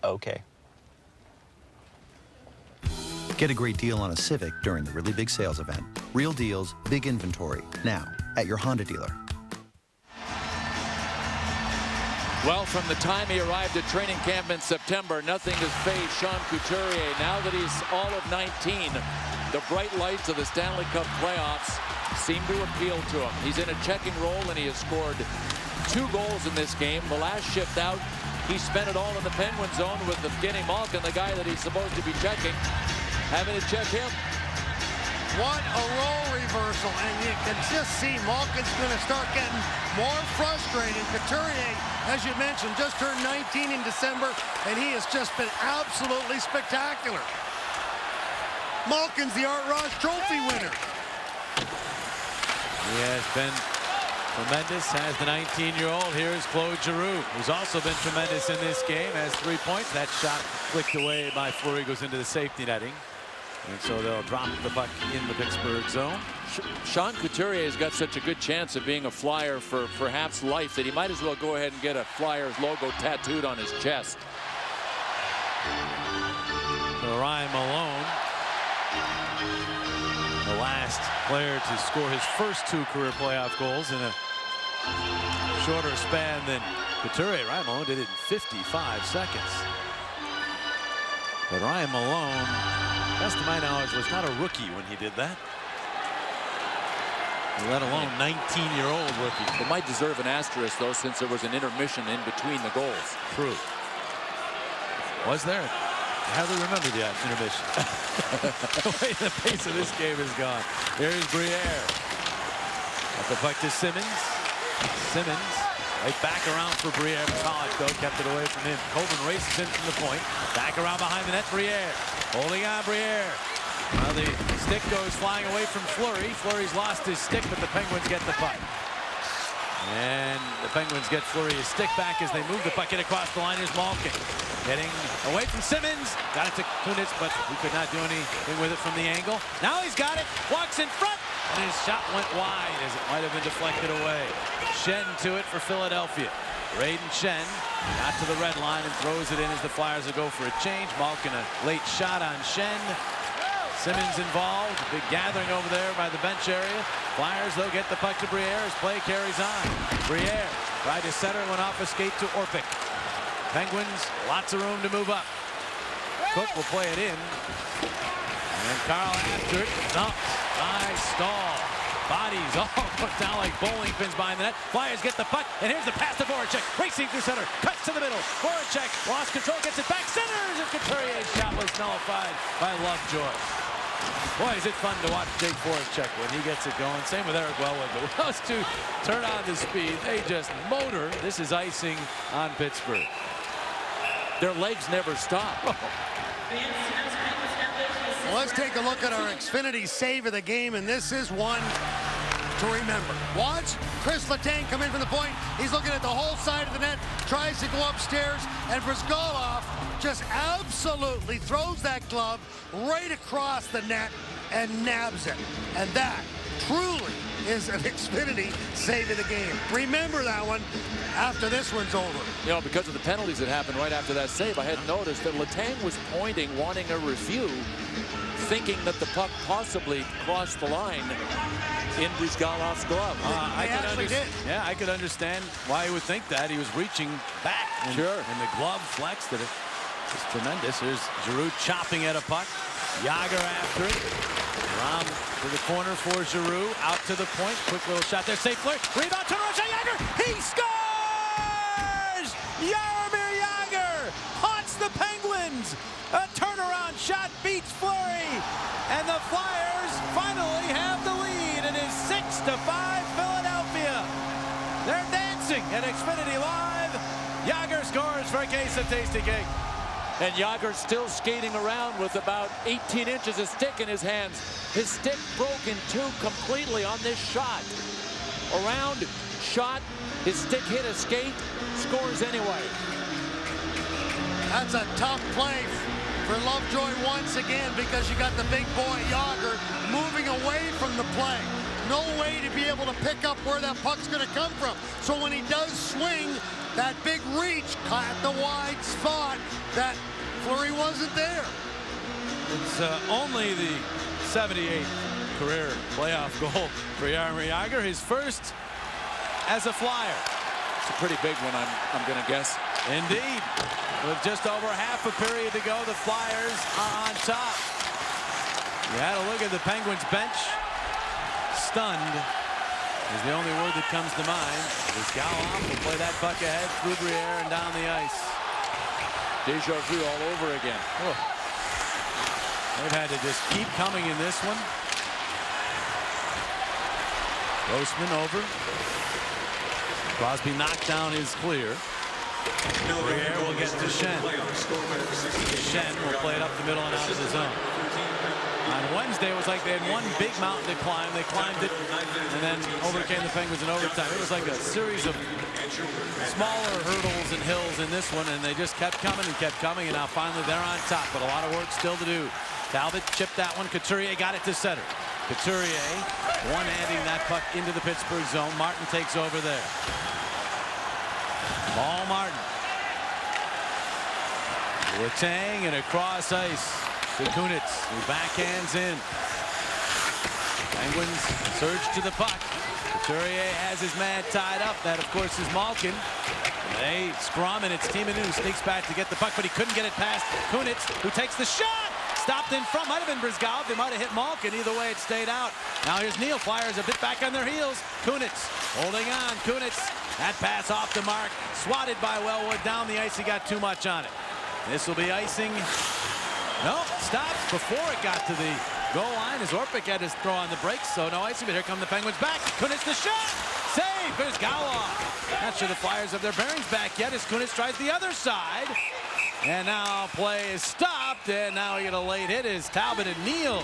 Okay. Get a great deal on a Civic during the Really Big Sales event. Real deals, big inventory. Now, at your Honda dealer. Well, from the time he arrived at training camp in September, nothing has fazed Sean Couturier. Now that he's all of 19, the bright lights of the Stanley Cup playoffs seem to appeal to him. He's in a checking role, and he has scored 2 goals in this game. The last shift out, he spent it all in the Penguin zone with Evgeny Malkin, the guy that he's supposed to be checking, having to check him. What a role reversal, and you can just see Malkin's going to start getting more frustrated. Couturier, as you mentioned, just turned 19 in December, and he has just been absolutely spectacular. Malkin's the Art Ross Trophy winner. He has been tremendous, has the 19-year-old. Here's Claude Giroux, who's also been tremendous in this game, has 3 points. That shot flicked away by Fleury, goes into the safety netting. And so they'll drop the puck in the Pittsburgh zone. Sean Couturier has got such a good chance of being a Flyer for perhaps life that he might as well go ahead and get a Flyers logo tattooed on his chest. So Ryan Malone, the last player to score his first 2 career playoff goals in a shorter span than Couturier. Ryan Malone did it in 55 seconds. But Ryan Malone, best of my knowledge, was not a rookie when he did that. Let alone 19-year-old rookie. It might deserve an asterisk, though, since there was an intermission in between the goals. True. Was there? I hardly remember the intermission. The way the pace of this game has gone. Here's Briere. At the puck to Simmons. Simmons right back around for Briere. Pollock, though, kept it away from him. Colvin races in from the point. Back around behind the net, Briere. Holding on, Briere. Now the stick goes flying away from Fleury. Fleury's lost his stick, but the Penguins get the puck. And the Penguins get Fleury his stick back as they move the puck in across the line. Here's Malkin. Getting away from Simmons. Got it to Kunitz, but he could not do anything with it from the angle. Now he's got it. Walks in front. And his shot went wide as it might have been deflected away. Shen to it for Philadelphia. Braden Shen got to the red line and throws it in as the Flyers will go for a change. Malkin a late shot on Shen. Simmons involved. Big gathering over there by the bench area. Flyers, though, get the puck to Briere as play carries on. Briere tried to center, went off a skate to Orpik. Penguins, lots of room to move up. Cook will play it in. And Carl after it. Dumped by Stahl. Bodies all put down like bowling pins behind the net. Flyers get the puck, and here's the pass to Voracek. Racing through center, cuts to the middle. Voracek lost control, gets it back, centers, and Couturier's shot was nullified by Lovejoy. Boy, is it fun to watch Jake Voracek when he gets it going. Same with Eric Wellwood. But those two turn on the speed. They just motor. This is icing on Pittsburgh. Their legs never stop. Well, let's take a look at our Xfinity save of the game, and this is one to remember. Watch Chris Letang come in from the point. He's looking at the whole side of the net, tries to go upstairs, and Brizgalov just absolutely throws that glove right across the net and nabs it. And that truly is an Xfinity save of the game. Remember that one after this one's over. You know, because of the penalties that happened right after that save, I had noticed that Letang was pointing, wanting a review, thinking that the puck possibly crossed the line in Brizgalov's glove. I could understand why he would think that. He was reaching back. And, sure. And the glove flexed it. It's tremendous. Here's Giroux chopping at a puck. Jágr after it. Around to the corner for Giroux. Out to the point. Quick little shot there. Safe flare. Rebound. Turnaround shot. Jágr. He scores! Jaromir Jágr haunts the Penguins. A turnaround shot beats Fleury. And the Flyers finally have the lead. It is 6-5 Philadelphia. They're dancing at Xfinity Live. Jágr scores for a case of Tasty Cake. And Jágr's still skating around with about 18 inches of stick in his hands. His stick broke in two completely on this shot. Around, shot, his stick hit a skate, scores anyway. That's a tough play for Lovejoy once again, because you got the big boy Jágr moving away from the play. No way to be able to pick up where that puck's going to come from. So when he does swing, that big reach at the wide spot, that Fleury wasn't there. It's only the 78th career playoff goal for Jaromir Jágr, his first as a Flyer. It's a pretty big one, I'm going to guess. Indeed. With just over half a period to go, the Flyers are on top. You had a look at the Penguins bench. Stunned is the only word that comes to mind. Brizgalov will play that puck ahead through Briere and down the ice. Deja vu all over again. Oh. They've had to just keep coming in this one. Grossman over. Crosby knocked down his clear. Briere will get to Schenn. Schenn will play it up the middle and out of the zone. On Wednesday, it was like they had one big mountain to climb. They climbed it and then overcame the Penguins in overtime. It was like a series of smaller hurdles and hills in this one, and they just kept coming, and now finally they're on top, but a lot of work still to do. Talbot chipped that one. Couturier got it to center. Couturier one-handing that puck into the Pittsburgh zone. Martin takes over there. Paul Martin. Letang and across ice to Kunitz, who backhands in. Penguins surge to the puck. Couturier has his man tied up. That, of course, is Malkin. They scrum, and it's Timoney who sneaks back to get the puck, but he couldn't get it past Kunitz, who takes the shot. Stopped in front. Might have been Brizgalov. They might have hit Malkin. Either way, it stayed out. Now here's Neal. Flyers a bit back on their heels. Kunitz holding on. Kunitz, that pass off the mark. Swatted by Wellwood. Down the ice. He got too much on it. This will be icing. No, stops before it got to the goal line as Orpik had his throw on the brakes, so no icing, but here come the Penguins back. Kunitz the shot! Save! There's Brizgalov. Not sure the Flyers have their bearings back yet as Kunitz tries the other side. And now play is stopped, and now we get a late hit as Talbot and Neal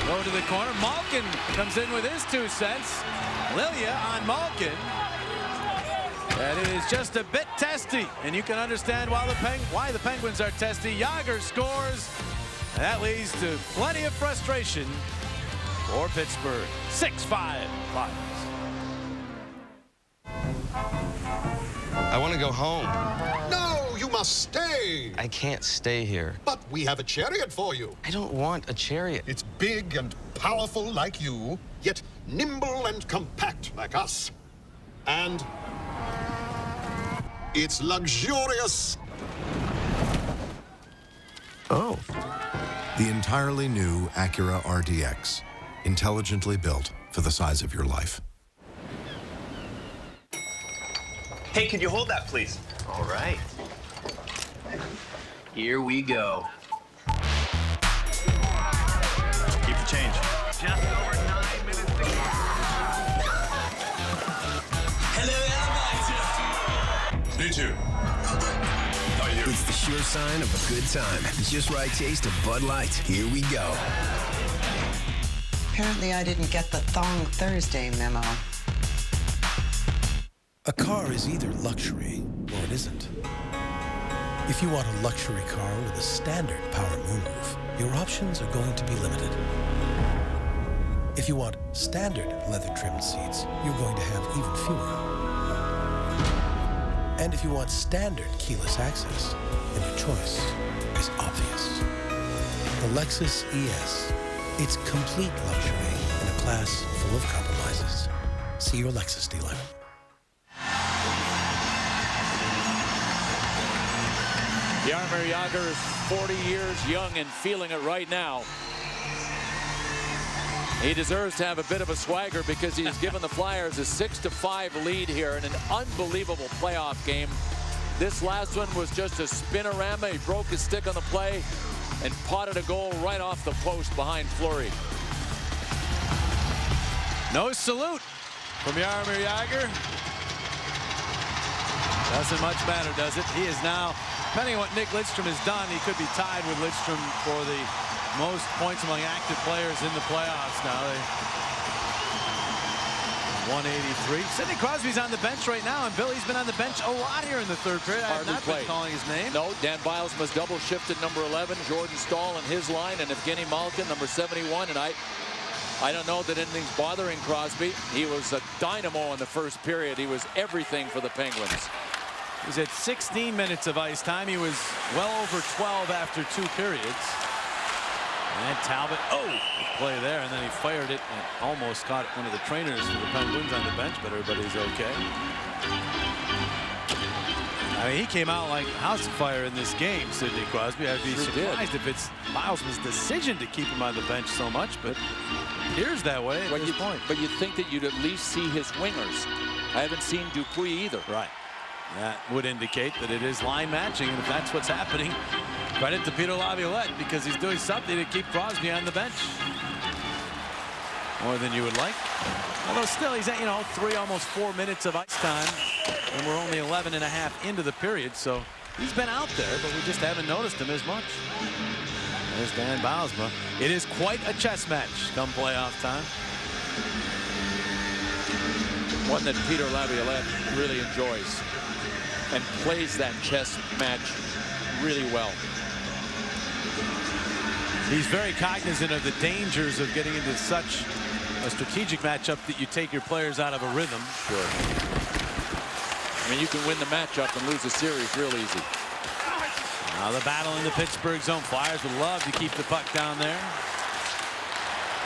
go to the corner. Malkin comes in with his 2 cents. Lilia on Malkin. That is just a bit testy, and you can understand why the Penguins are testy. Jágr scores, and that leads to plenty of frustration for Pittsburgh. 6-5 Flyers. I want to go home. No, you must stay. I can't stay here. But we have a chariot for you. I don't want a chariot. It's big and powerful like you, yet nimble and compact like us. And it's luxurious. Oh. The entirely new Acura RDX. Intelligently built for the size of your life. Hey, could you hold that, please? All right. Here we go. Keep the change. Just over 9 minutes to go. Me too. Oh, It's the sure sign of a good time. The just right taste of Bud Light. Here we go. Apparently I didn't get the Thong Thursday memo. A car is either luxury or it isn't. If you want a luxury car with a standard power moonroof, your options are going to be limited. If you want standard leather-trimmed seats, you're going to have even fewer. And if you want standard keyless access, then your choice is obvious. The Lexus ES. It's complete luxury in a class full of compromises. See your Lexus dealer. Jaromir Jagr is 40 years young and feeling it right now. He deserves to have a bit of a swagger because he's given the Flyers a 6-5 lead here in an unbelievable playoff game. This last one was just a spinorama. He broke his stick on the play and potted a goal right off the post behind Fleury. No salute from Jaromir Jagr. Doesn't much matter, does it? He is now, depending on what Nick Lidstrom has done, he could be tied with Lidstrom for the most points among active players in the playoffs now. 183. Sidney Crosby's on the bench right now, and Billy's been on the bench a lot here in the third period. I have not been calling his name. No, Dan Bilesma's double shifted number 11, Jordan Staal in his line, and Evgeny Malkin, number 71. And I don't know that anything's bothering Crosby. He was a dynamo in the first period. He was everything for the Penguins. He's at 16 minutes of ice time. He was well over 12 after 2 periods. And Talbot, play there, and then he fired it and almost caught one of the trainers for the Penguins on the bench, but everybody's okay. I mean, he came out like house fire in this game, Sidney Crosby. I'd be surprised if it's Bilesman's decision to keep him on the bench so much, but it appears that way at this point. But you'd think that you'd at least see his wingers. I haven't seen Dupuis either. Right. That would indicate that it is line matching, and if that's what's happening, credit to Peter Laviolette because he's doing something to keep Crosby on the bench. More than you would like. Although still he's at, almost 4 minutes of ice time, and we're only 11 and a half into the period, so he's been out there, but we just haven't noticed him as much. There's Dan Bilesma. It is quite a chess match come playoff time. One that Peter Laviolette really enjoys and plays that chess match really well. He's very cognizant of the dangers of getting into such a strategic matchup that you take your players out of a rhythm. Sure. I mean, you can win the matchup and lose the series real easy. Now the battle in the Pittsburgh zone. Flyers would love to keep the puck down there.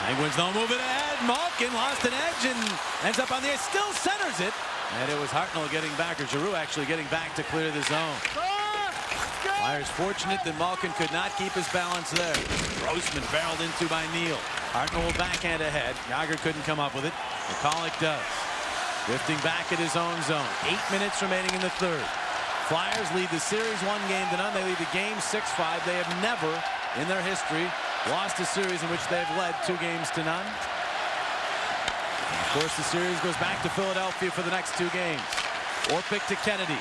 Penguins don't move it ahead. Malkin lost an edge and ends up on the ice. Still centers it. And it was Hartnell getting back, or Giroux actually getting back to clear the zone. Flyers fortunate that Malkin could not keep his balance there. Grossman barreled into by Neal. Hartnell will backhand ahead. Jagr couldn't come up with it. McCulloch does. Drifting back at his own zone. 8 minutes remaining in the third. Flyers lead the series 1-0 to none. They lead the game 6-5. They have never in their history lost a series in which they've led 2-0 to none. And of course, the series goes back to Philadelphia for the next 2 games. Orpik to Kennedy.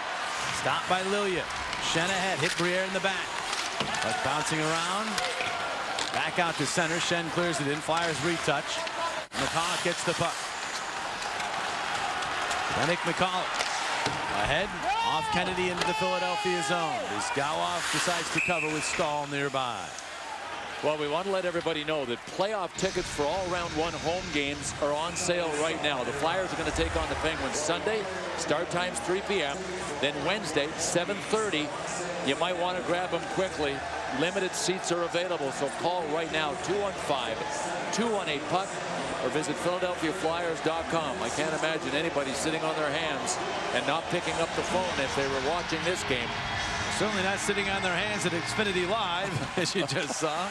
Stopped by Lilia. Shen ahead. Hit Briere in the back. But bouncing around. Back out to center. Shen clears it in. Flyers retouch. McCulloch gets the puck. Yannick McCulloch. Ahead. Off Kennedy into the Philadelphia zone. Vizgaoff decides to cover with Staal nearby. Well, we want to let everybody know that playoff tickets for all round 1 home games are on sale right now. The Flyers are going to take on the Penguins Sunday. Start time's 3 p.m. Then Wednesday, 7:30. You might want to grab them quickly. Limited seats are available, so call right now, 215-218-PUCK, or visit PhiladelphiaFlyers.com. I can't imagine anybody sitting on their hands and not picking up the phone if they were watching this game. Certainly not sitting on their hands at Xfinity Live, as you just saw.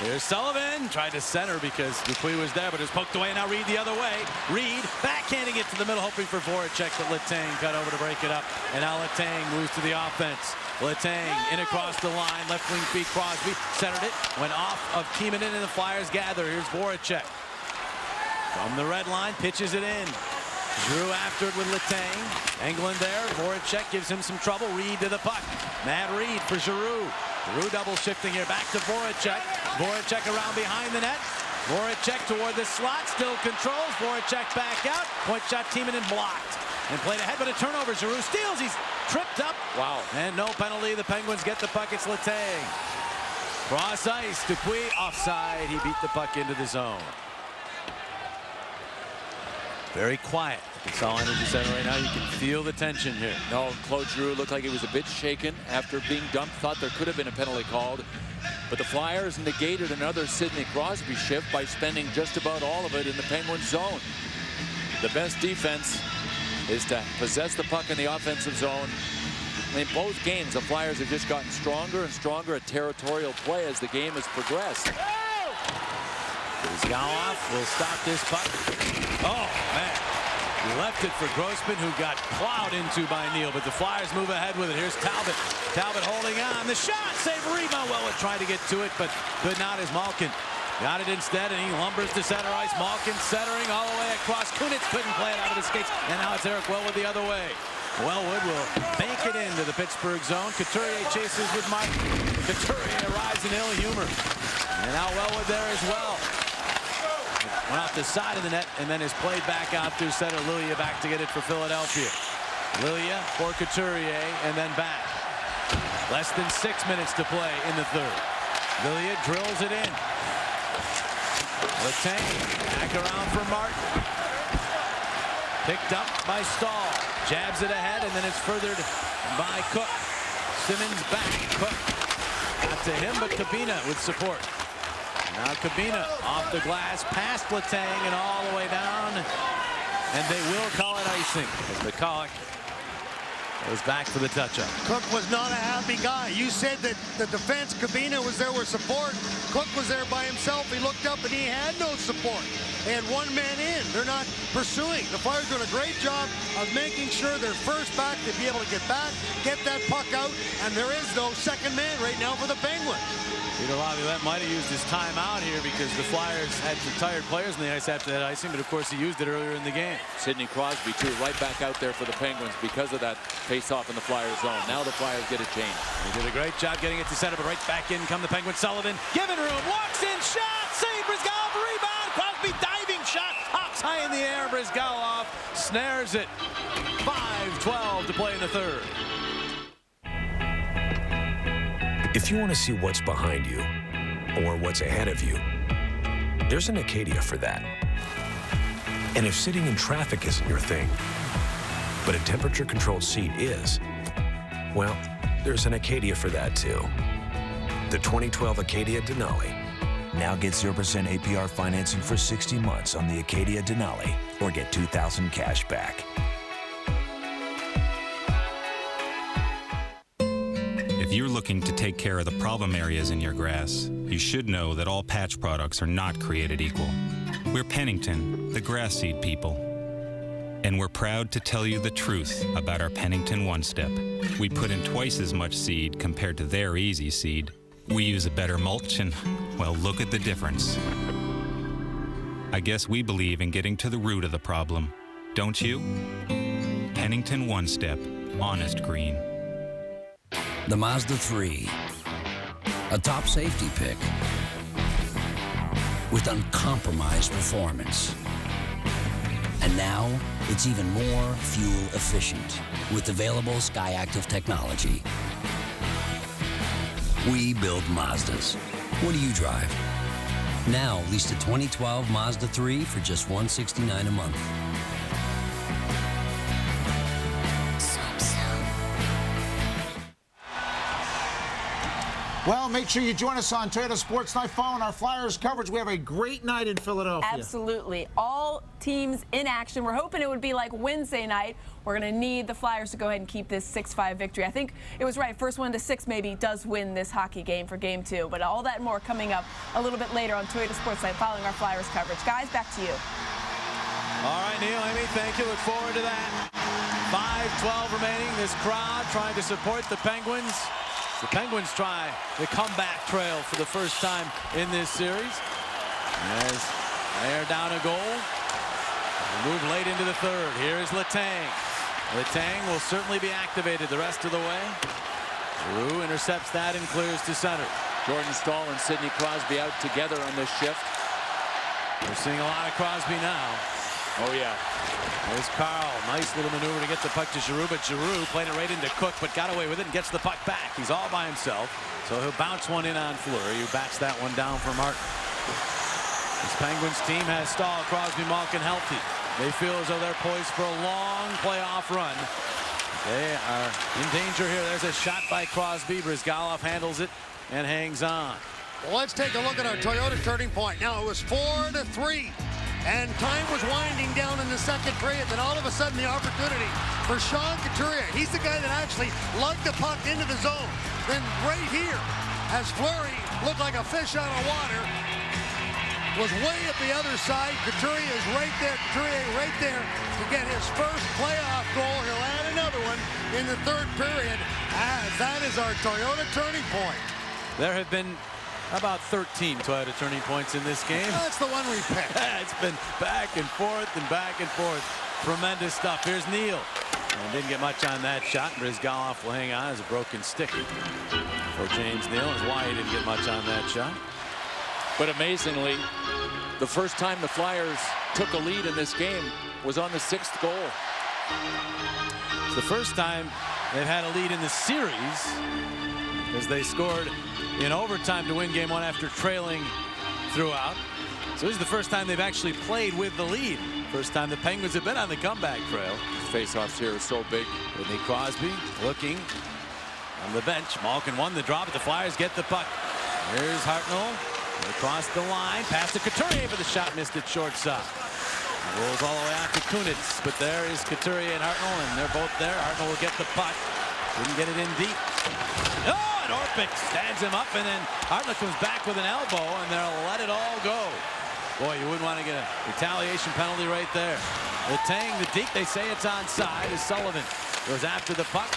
Here's Sullivan. Tried to center because Dupuis was there, but it was poked away. Now Reed the other way. Reed backhanding it to the middle, hoping for Voracek, but Letang cut over to break it up. And now Letang moves to the offense. Letang in across the line. Left wing feet Crosby. Centered it. Went off of Keeman and the Flyers gather. Here's Voracek. From the red line, pitches it in. Drew after it with Letang. England there. Voracek gives him some trouble. Reed to the puck. Matt Reed for Giroux. Giroux double shifting here. Back to Voracek. Voracek around behind the net. Voracek toward the slot. Still controls. Voracek back out. Point shot Timonen blocked. And played ahead, but a turnover. Giroux steals. He's tripped up. Wow. And no penalty. The Penguins get the puck. It's Letang. Cross ice. Dupuis offside. He beat the puck into the zone. Very quiet. Consol Energy Center right now. You can feel the tension here. No, Claude Giroux looked like he was a bit shaken after being dumped. Thought there could have been a penalty called. But the Flyers negated another Sidney Crosby shift by spending just about all of it in the Penguins zone. The best defense is to possess the puck in the offensive zone. In both games, the Flyers have just gotten stronger and stronger at territorial play as the game has progressed. Brizgalov will stop this puck. Oh, man. He left it for Grossman, who got plowed into by Neal, but the Flyers move ahead with it. Here's Talbot. Talbot holding on. The shot, save, rebound. Well, it tried to get to it, but could not as Malkin got it instead, and he lumbers to center ice. Malkin centering all the way across. Kunitz couldn't play it out of his skates, and now it's Eric Wellwood the other way. Wellwood will bank it into the Pittsburgh zone. Couturier chases with Martin. Couturier arrives in ill humor. And now Wellwood there as well. Went off the side of the net and then is played back out through center. Lilia back to get it for Philadelphia. Lilia for Couturier and then back. Less than 6 minutes to play in the third. Lilia drills it in. Letang back around for Martin. Picked up by Stahl. Jabs it ahead and then it's furthered by Cook. Simmons back. Cook got to him, but Kabina with support. Now Kabina off the glass, past Letang and all the way down. And they will call it icing as McCulloch goes back for the touch-up. Cook was not a happy guy. You said that the defense, Kabina was there with support. Cook was there by himself. He looked up and he had no support. They had one man in. They're not pursuing. The Flyers doing a great job of making sure they're first back to be able to get back, get that puck out, and there is no second man right now for the Penguins. Peter Laviolette might have used his timeout here because the Flyers had some tired players in the ice after that icing, but of course he used it earlier in the game. Sidney Crosby, too, right back out there for the Penguins because of that face-off in the Flyers zone. Now the Flyers get it changed. He did a great job getting it to center, but right back in come the Penguins. Sullivan, given room, walks in, shot, save, Brizgalov, rebound, Crosby diving shot, hops high in the air, Brizgalov snares it. 5:12 to play in the third. If you want to see what's behind you or what's ahead of you, there's an Acadia for that. And if sitting in traffic isn't your thing, but a temperature-controlled seat is, well, there's an Acadia for that too. The 2012 Acadia Denali. Now get 0% APR financing for 60 months on the Acadia Denali or get $2,000 cash back. If you're looking to take care of the problem areas in your grass, you should know that all patch products are not created equal. We're Pennington, the grass seed people. And we're proud to tell you the truth about our Pennington One Step. We put in twice as much seed compared to their easy seed. We use a better mulch and, well, look at the difference. I guess we believe in getting to the root of the problem. Don't you? Pennington One Step, honest green. The Mazda 3, a top safety pick with uncompromised performance. And now it's even more fuel efficient with available SkyActiv technology. We build Mazdas. What do you drive? Now lease the 2012 Mazda 3 for just $169 a month. Well, make sure you join us on Toyota Sports Night following our Flyers coverage. We have a great night in Philadelphia. Absolutely. All teams in action. We're hoping it would be like Wednesday night. We're going to need the Flyers to go ahead and keep this 6-5 victory. I think it was right. First 1-6 maybe does win this hockey game for Game 2. But all that and more coming up a little bit later on Toyota Sports Night following our Flyers coverage. Guys, back to you. All right, Neil, Amy, thank you. Look forward to that. 5:12 remaining. This crowd trying to support the Penguins. The Penguins try the comeback trail for the first time in this series. As they're down a goal. Move late into the third. Here is Letang. Letang will certainly be activated the rest of the way. Giroux intercepts that and clears to center. Jordan Staal and Sidney Crosby out together on this shift. We're seeing a lot of Crosby now. Oh, yeah. There's Carl. Nice little maneuver to get the puck to Giroux, but Giroux played it right into Cook, but got away with it and gets the puck back. He's all by himself, so he'll bounce one in on Fleury, who bats that one down for Martin. This Penguins team has Staal, Crosby, Malkin healthy. They feel as though they're poised for a long playoff run. They are in danger here. There's a shot by Crosby. Brizgalov handles it and hangs on. Well, let's take a look at our Toyota turning point. Now it was 4-3. And time was winding down in the second period. Then all of a sudden the opportunity for Sean Couturier. He's the guy that actually lugged the puck into the zone. Then right here, as Fleury looked like a fish out of water, was way at the other side. Couturier is right there. Couturier right there to get his first playoff goal. He'll add another one in the third period, as that is our Toyota turning point. There have been about 13 Toyota turning points in this game. That's the one we picked. It's been back and forth and back and forth. Tremendous stuff. Here's Neal. And didn't get much on that shot. Brizgalov will hang on as a broken stick for James Neal. That's why he didn't get much on that shot. But amazingly, the first time the Flyers took a lead in this game was on the 6th goal. It's the first time they've had a lead in the series, as they scored in overtime to win game 1 after trailing throughout. So this is the first time they've actually played with the lead. First time the Penguins have been on the comeback trail. Face-offs here are so big. Sidney Crosby looking on the bench. Malkin won the draw, but the Flyers get the puck. Here's Hartnell across the line. Pass to Couturier, but the shot missed at shortstop. Rolls all the way out to Kunitz, but there is Couturier and Hartnell, and they're both there. Hartnell will get the puck. Didn't get it in deep. Oh, and Orpik stands him up, and then Hartnell comes back with an elbow, and they'll let it all go. Boy, you wouldn't want to get a retaliation penalty right there. Letang, the deke, they say it's onside, as Sullivan goes after the puck.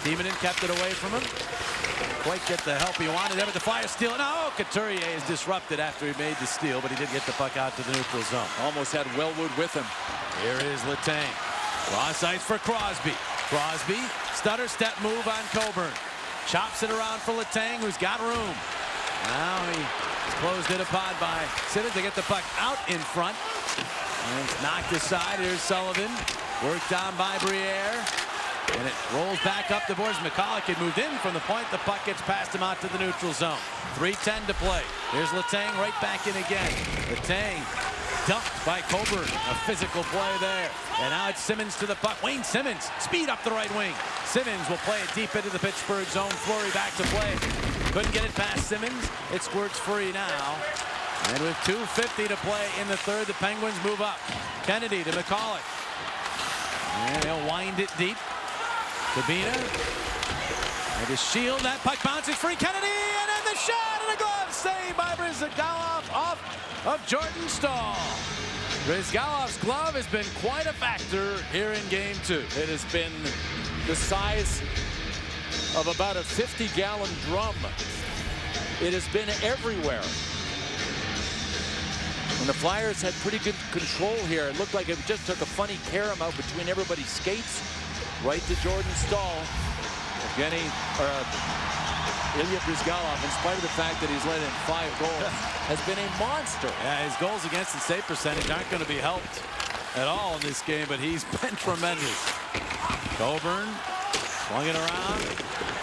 Timonen kept it away from him. Didn't quite get the help he wanted there, but the Flyers steal it. No, Couturier is disrupted after he made the steal, but he did get the puck out to the neutral zone. Almost had Wellwood with him. Here is Letang. Cross ice for Crosby. Crosby, stutter step move on Coburn. Chops it around for Letang, who's got room. Now he's closed it upon by Simmons. They get the puck out in front. And it's knocked aside. Here's Sullivan. Worked on by Briere. And it rolls back up the boards. McCulloch had moved in from the point. The puck gets past him out to the neutral zone. 3:10 to play. Here's Letang right back in again. Letang dumped by Coburn. A physical play there. And now it's Simmons to the puck. Wayne Simmons, speed up the right wing. Simmons will play it deep into the Pittsburgh zone. Fleury back to play. Couldn't get it past Simmons. It squirts free now. And with 2:50 to play in the third, the Penguins move up. Kennedy to McCulloch. And they'll wind it deep. Kabina. And the shield. That puck bounces free. Kennedy. And then the shot and a glove save by Brizgalov off of Jordan Staal. Brizgalov's glove has been quite a factor here in game 2. It has been the size of about a 50-gallon drum. It has been everywhere. And the Flyers had pretty good control here. It looked like it just took a funny carom out between everybody's skates. Right to Jordan Staal. Ilya Brizgalov, in spite of the fact that he's let in 5 goals, has been a monster. Yeah, his goals against the save percentage aren't going to be helped at all in this game, but he's been tremendous. Coburn swung it around.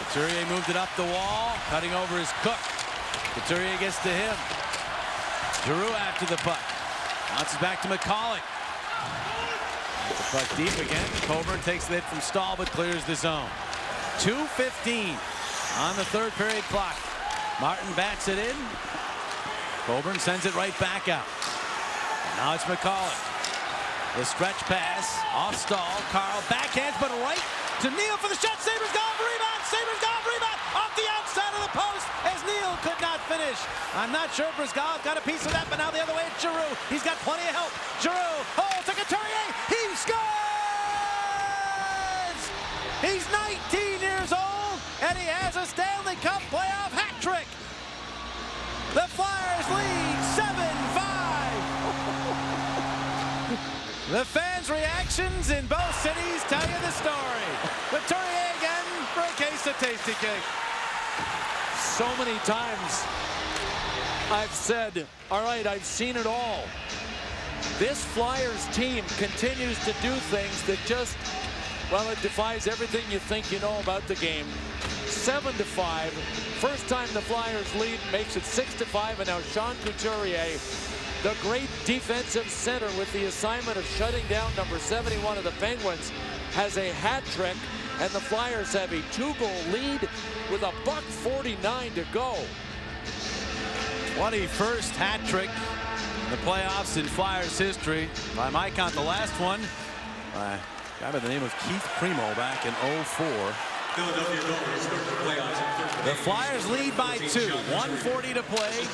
Couturier moved it up the wall, cutting over his Cook. Couturier gets to him. Giroux after the puck. Bounces back to McCulloch. The puck deep again. Coburn takes the hit from Staal, but clears the zone. 2:15 on the third period clock. Martin bats it in. Coburn sends it right back out. Now it's McCulloch. The stretch pass off Staal. Carl backhands, but right to Neal for the shot. Sabres gone for rebound. Sabres gone for rebound. Off the outside of the post as Neal could not finish. I'm not sure if Brizgalov got a piece of that, but now the other way it's Giroux. He's got plenty of help. Giroux, to Couturier. He scores! He's 19 years old, and he has a Stanley Cup playoff hat trick. The Flyers lead 7-5. The fans' reactions in both cities tell you the story. Couturier again for a case of tasty cake. So many times I've said, all right, I've seen it all. This Flyers team continues to do things that just, well, it defies everything you think you know about the game. 7-5. First time the Flyers lead, makes it 6-5, and now Sean Couturier, the great defensive center with the assignment of shutting down number 71 of the Penguins, has a hat trick, and the Flyers have a 2-goal lead with a $1:49 to go. 21st hat trick in the playoffs in Flyers history. By my count, the last one by a guy by the name of Keith Primo back in 04. The Flyers lead by 2. 1:40 to play.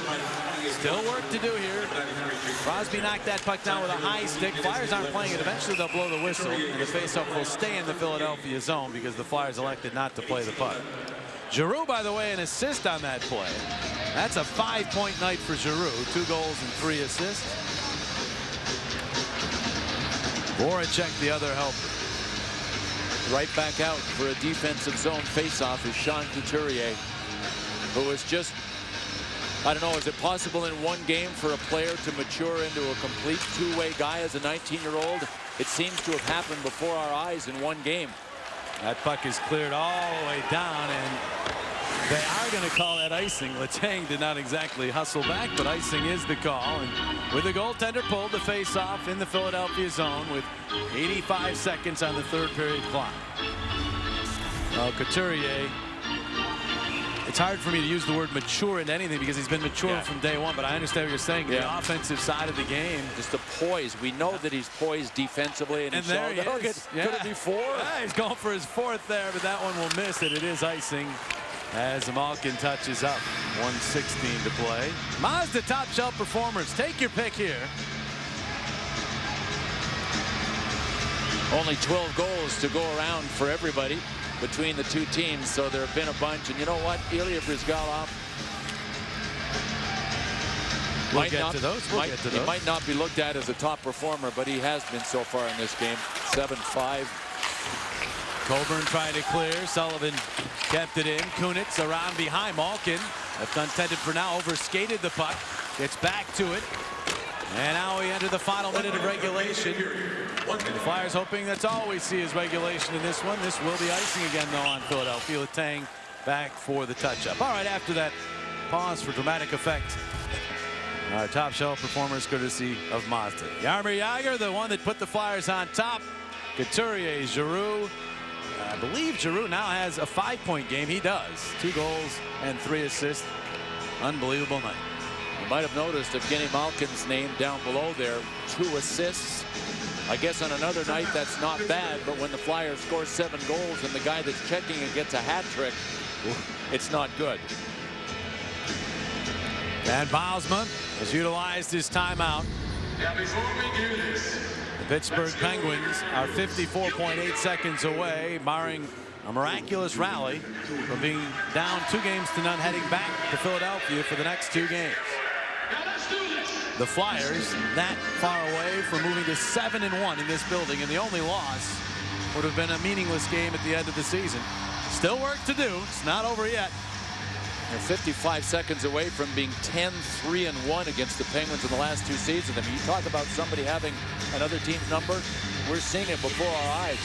Still work to do here. Crosby knocked that puck down with a high stick. Flyers aren't playing it. Eventually they'll blow the whistle, and the faceoff will stay in the Philadelphia zone because the Flyers elected not to play the puck. Giroux, by the way, an assist on that play. That's a 5-point night for Giroux. 2 goals and 3 assists. Voracek, the other helper. Right back out for a defensive zone faceoff is Sean Couturier, who is just, I don't know, is it possible in one game for a player to mature into a complete two-way guy as a 19-year-old? It seems to have happened before our eyes in one game. That puck is cleared all the way down, and they are going to call that icing. Letang did not exactly hustle back, but icing is the call. And with the goaltender pulled, the face-off in the Philadelphia zone with 85 seconds on the third period clock. Well, Couturier, it's hard for me to use the word mature in anything because he's been mature from day one, but I understand what you're saying. The offensive side of the game. Just the poise. We know that he's poised defensively, and there he is. Could it be 4? Yeah, he's going for his 4th there, but that one will miss it. It is icing as Malkin touches up. 1:16 to play. Mazda top shelf performers. Take your pick here. Only 12 goals to go around for everybody between the two teams, so there have been a bunch. And you know what? Ilya Bryzgalov We'll get to those. He might not be looked at as a top performer, but he has been so far in this game. 7-5. Coburn trying to clear. Sullivan kept it in. Kunitz around behind Malkin. Left untended for now. Overskated the puck. Gets back to it. And now we enter the final minute of regulation. And the Flyers hoping that's all we see is regulation in this one. This will be icing again, though, on Philadelphia. Letang back for the touch-up. All right, after that pause for dramatic effect, our top shelf performers courtesy of Mazda. Jaromir Jagr, the one that put the Flyers on top. Couturier, Giroux. I believe Giroux now has a 5-point game. He does. 2 goals and 3 assists. Unbelievable night. You might have noticed Evgeny Malkin's name down below there. 2 assists. I guess on another night that's not bad, but when the Flyers score 7 goals and the guy that's checking it gets a hat trick, it's not good. And Bylsma has utilized his timeout. The Pittsburgh Penguins are 54.8 seconds away, barring a miraculous rally from being down 2-0 heading back to Philadelphia for the next 2 games. The Flyers that far away from moving to 7-1 in this building, and the only loss would have been a meaningless game at the end of the season. Still work to do. It's not over yet. They're 55 seconds away from being 10-3-1 against the Penguins in the last 2 seasons. I mean, you talk about somebody having another team's number. We're seeing it before our eyes.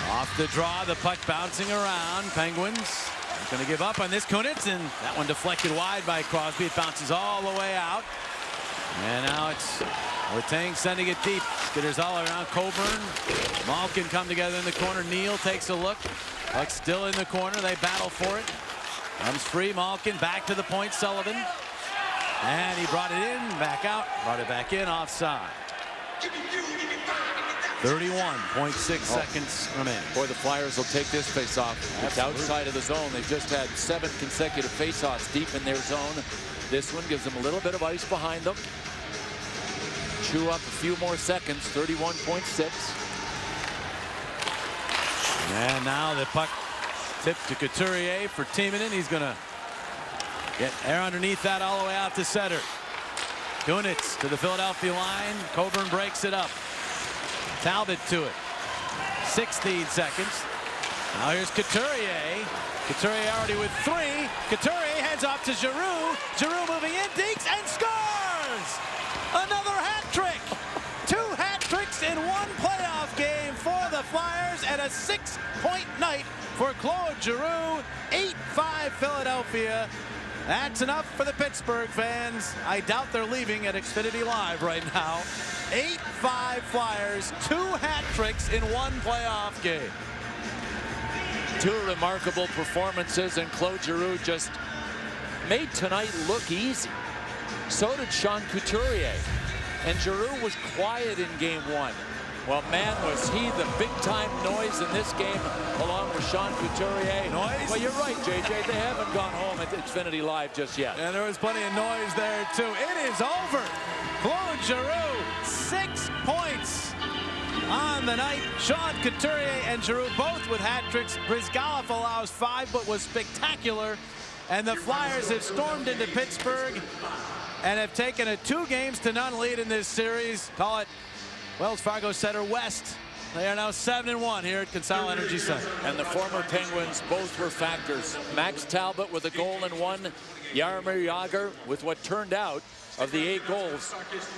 Off the draw, the puck bouncing around. Penguins going to give up on this. Kunitz, and that one deflected wide by Crosby. It bounces all the way out. And now it's Letang sending it deep. Skitters all around. Coburn, Malkin come together in the corner. Neal takes a look. Puck still in the corner. They battle for it. Comes free. Malkin back to the point. Sullivan. And he brought it in, back out. Brought it back in, offside. 31.6 seconds remaining. Boy, the Flyers will take this face-off. It's outside of the zone. They've just had 7 consecutive face-offs deep in their zone. This one gives them a little bit of ice behind them. Chew up a few more seconds. 31.6. And now the puck tipped to Couturier for Timonen. He's going to get air underneath that all the way out to center. Kunitz to the Philadelphia line. Coburn breaks it up. Talbot to it. 16 seconds. Now here's Couturier. Couturier already with 3. Couturier heads off to Giroux. Giroux moving in, dinks, and scores! Another hat trick! 2 hat tricks in one playoff game for the Flyers, and a 6-point night for Claude Giroux. 8-5 Philadelphia. That's enough for the Pittsburgh fans. I doubt they're leaving at Xfinity Live right now. 8-5 Flyers, 2 hat tricks in one playoff game. 2 remarkable performances, and Claude Giroux just made tonight look easy. So did Sean Couturier. And Giroux was quiet in game 1. Well, man, was he the big-time noise in this game, along with Sean Couturier. Noise? Well, you're right, JJ. They haven't gone home at Xfinity Live just yet. And there was plenty of noise there, too. It is over. Claude Giroux, 6 points on the night. Sean Couturier and Giroux both with hat tricks. Brizgalov allows 5, but was spectacular. And the Flyers have stormed into Pittsburgh and have taken a 2-0 lead in this series. Call it Wells Fargo Center West. They are now 7-1 here at Consol Energy Center. And the former Penguins both were factors. Max Talbot with a goal in 1. Jaromir Jagr with what turned out, of the 8 goals,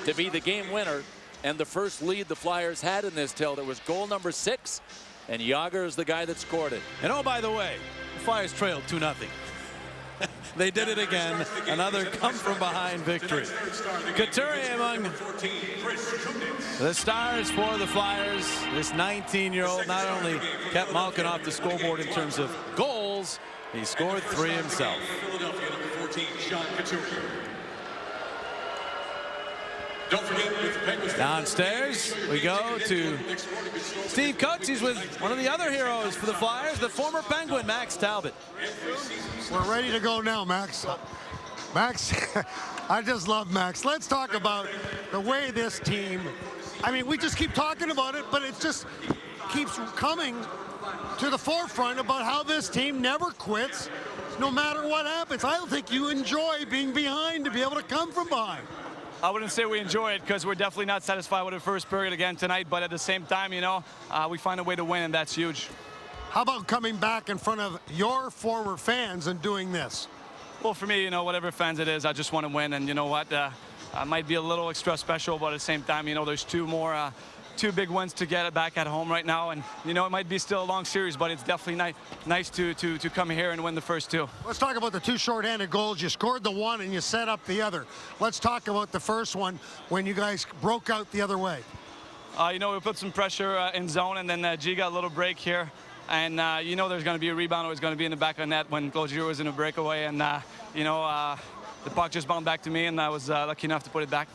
to be the game winner. And the first lead the Flyers had in this till. There was goal number 6. And Jagr is the guy that scored it. And oh, by the way, the Flyers trailed 2-0. They did it again. Another come-from-behind victory. Couturier among the stars for the Flyers. This 19-year-old not only kept Malkin off the scoreboard in terms of goals, he scored 3 himself. Downstairs we go to Steve Coates. He's with one of the other heroes for the Flyers, the former Penguin, Max Talbot. We're ready to go now, Max. Max, I just love Max. Let's talk about the way this team, I mean, we just keep talking about it, but it just keeps coming to the forefront about how this team never quits, no matter what happens. I don't think you enjoy being behind to be able to come from behind. I wouldn't say we enjoy it, because we're definitely not satisfied with the first period again tonight. But at the same time, you know, we find a way to win, and that's huge. How about coming back in front of your former fans and doing this? Well, for me, you know, whatever fans it is, I just want to win. And you know what? I might be a little extra special, but at the same time, you know, there's 2 big wins to get it back at home right now. And, you know, it might be still a long series, but it's definitely nice to come here and win the first 2. Let's talk about the 2 shorthanded goals. You scored the 1 and you set up the other. Let's talk about the first one when you guys broke out the other way. You know, we put some pressure in zone, and then G got a little break here. And, you know, there's going to be a rebound. It was going to be in the back of the net when Claude Giroux was in a breakaway. And, you know, the puck just bounced back to me, and I was lucky enough to put it back.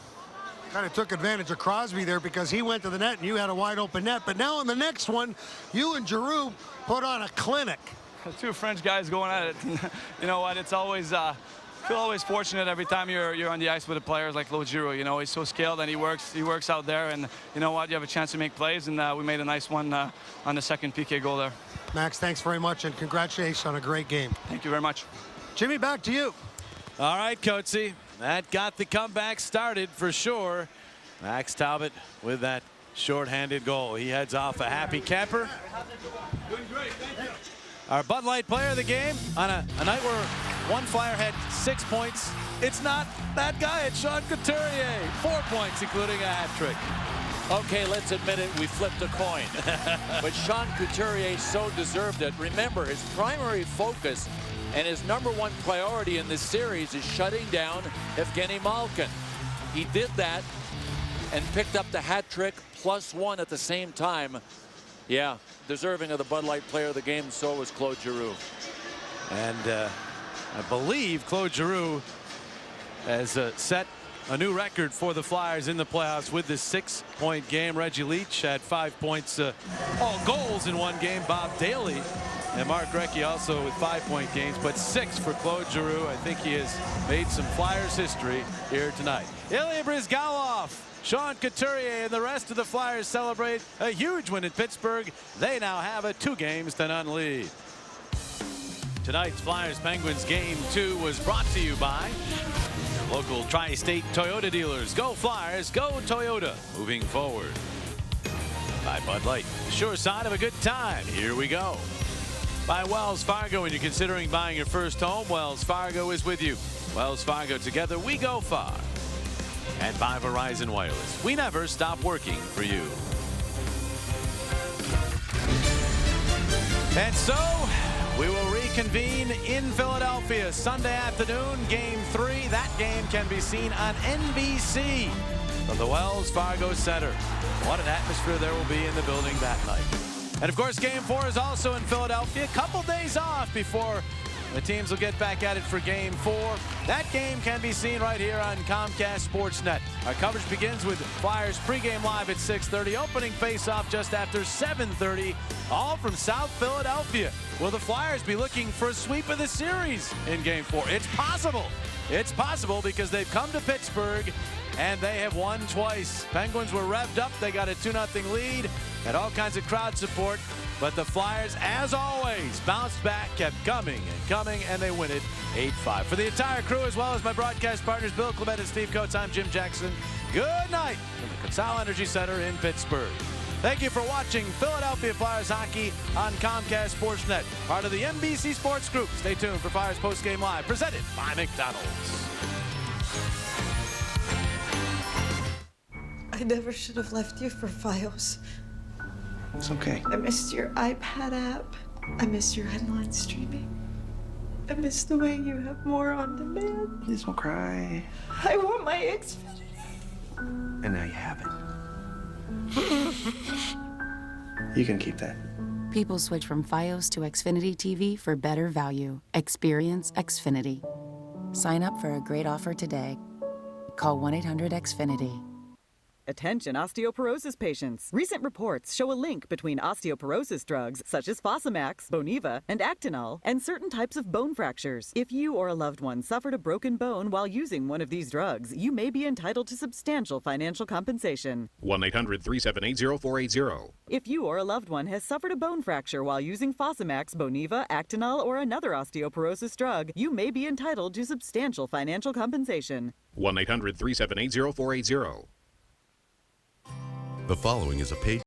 Kind of took advantage of Crosby there because he went to the net and you had a wide open net. But now on the next one, you and Giroux put on a clinic. 2 French guys going at it. You know what? It's always feel always fortunate every time you're on the ice with a player like Claude Giroux. You know, he's so skilled and he works out there. And you know what? You have a chance to make plays, and we made a nice one on the second PK goal there. Max, thanks very much, and congratulations on a great game. Thank you very much. Jimmy, back to you. All right, Coatsy. That got the comeback started for sure. Max Talbot with that shorthanded goal. He heads off a happy camper. Our Bud Light player of the game on a night where one Flyer had 6 points. It's not that guy. It's Sean Couturier. 4 points, including a hat trick. Okay, let's admit it, we flipped a coin. But Sean Couturier so deserved it. Remember, his primary focus and his #1 priority in this series is shutting down Evgeny Malkin. He did that and picked up the hat trick +1 at the same time. Yeah, deserving of the Bud Light player of the game, so was Claude Giroux. And I believe Claude Giroux has set a new record for the Flyers in the playoffs with this 6-point game. Reggie Leach had 5 points, all goals in one game. Bob Daly and Mark Recchi also with 5-point games, but 6 for Claude Giroux. I think he has made some Flyers history here tonight. Ilya Brizgalov, Sean Couturier, and the rest of the Flyers celebrate a huge win in Pittsburgh. They now have a 2-0 lead. Tonight's Flyers Penguins Game 2 was brought to you by local tri-state Toyota dealers. Go Flyers, go Toyota. Moving forward. by Bud Light. The sure sign of a good time. Here we go. By Wells Fargo, when you're considering buying your first home, Wells Fargo is with you. Wells Fargo, together we go far. And by Verizon Wireless, we never stop working for you. And so, we will reconvene in Philadelphia Sunday afternoon, Game 3. That game can be seen on NBC from the Wells Fargo Center. What an atmosphere there will be in the building that night. And of course, Game 4 is also in Philadelphia. A couple days off before the teams will get back at it for Game 4. That game can be seen right here on Comcast Sportsnet. Our coverage begins with Flyers pregame live at 6:30. Opening face-off just after 7:30. All from South Philadelphia. Will the Flyers be looking for a sweep of the series in Game 4? It's possible. It's possible because they've come to Pittsburgh and they have won twice. Penguins were revved up. They got a 2-0 lead. Had all kinds of crowd support. But the Flyers, as always, bounced back, kept coming and coming, and they win it 8-5. For the entire crew, as well as my broadcast partners, Bill Clement and Steve Coates, I'm Jim Jackson. Good night from the Consol Energy Center in Pittsburgh. Thank you for watching Philadelphia Flyers hockey on Comcast Sportsnet, part of the NBC Sports Group. Stay tuned for Flyers Postgame Live, presented by McDonald's. I never should have left you for Fios. It's okay. I missed your iPad app. I miss your headline streaming. I miss the way you have more on demand. Please don't cry. I want my Xfinity. And now you have it. You can keep that. People switch from Fios to Xfinity TV for better value. Experience Xfinity. Sign up for a great offer today. Call 1-800-XFINITY. Attention osteoporosis patients. Recent reports show a link between osteoporosis drugs such as Fosamax, Boniva, and Actinol, and certain types of bone fractures. If you or a loved one suffered a broken bone while using one of these drugs, you may be entitled to substantial financial compensation. 1-800-378-0480. If you or a loved one has suffered a bone fracture while using Fosamax, Boniva, Actinol, or another osteoporosis drug, you may be entitled to substantial financial compensation. 1-800-378-0480. The following is a paid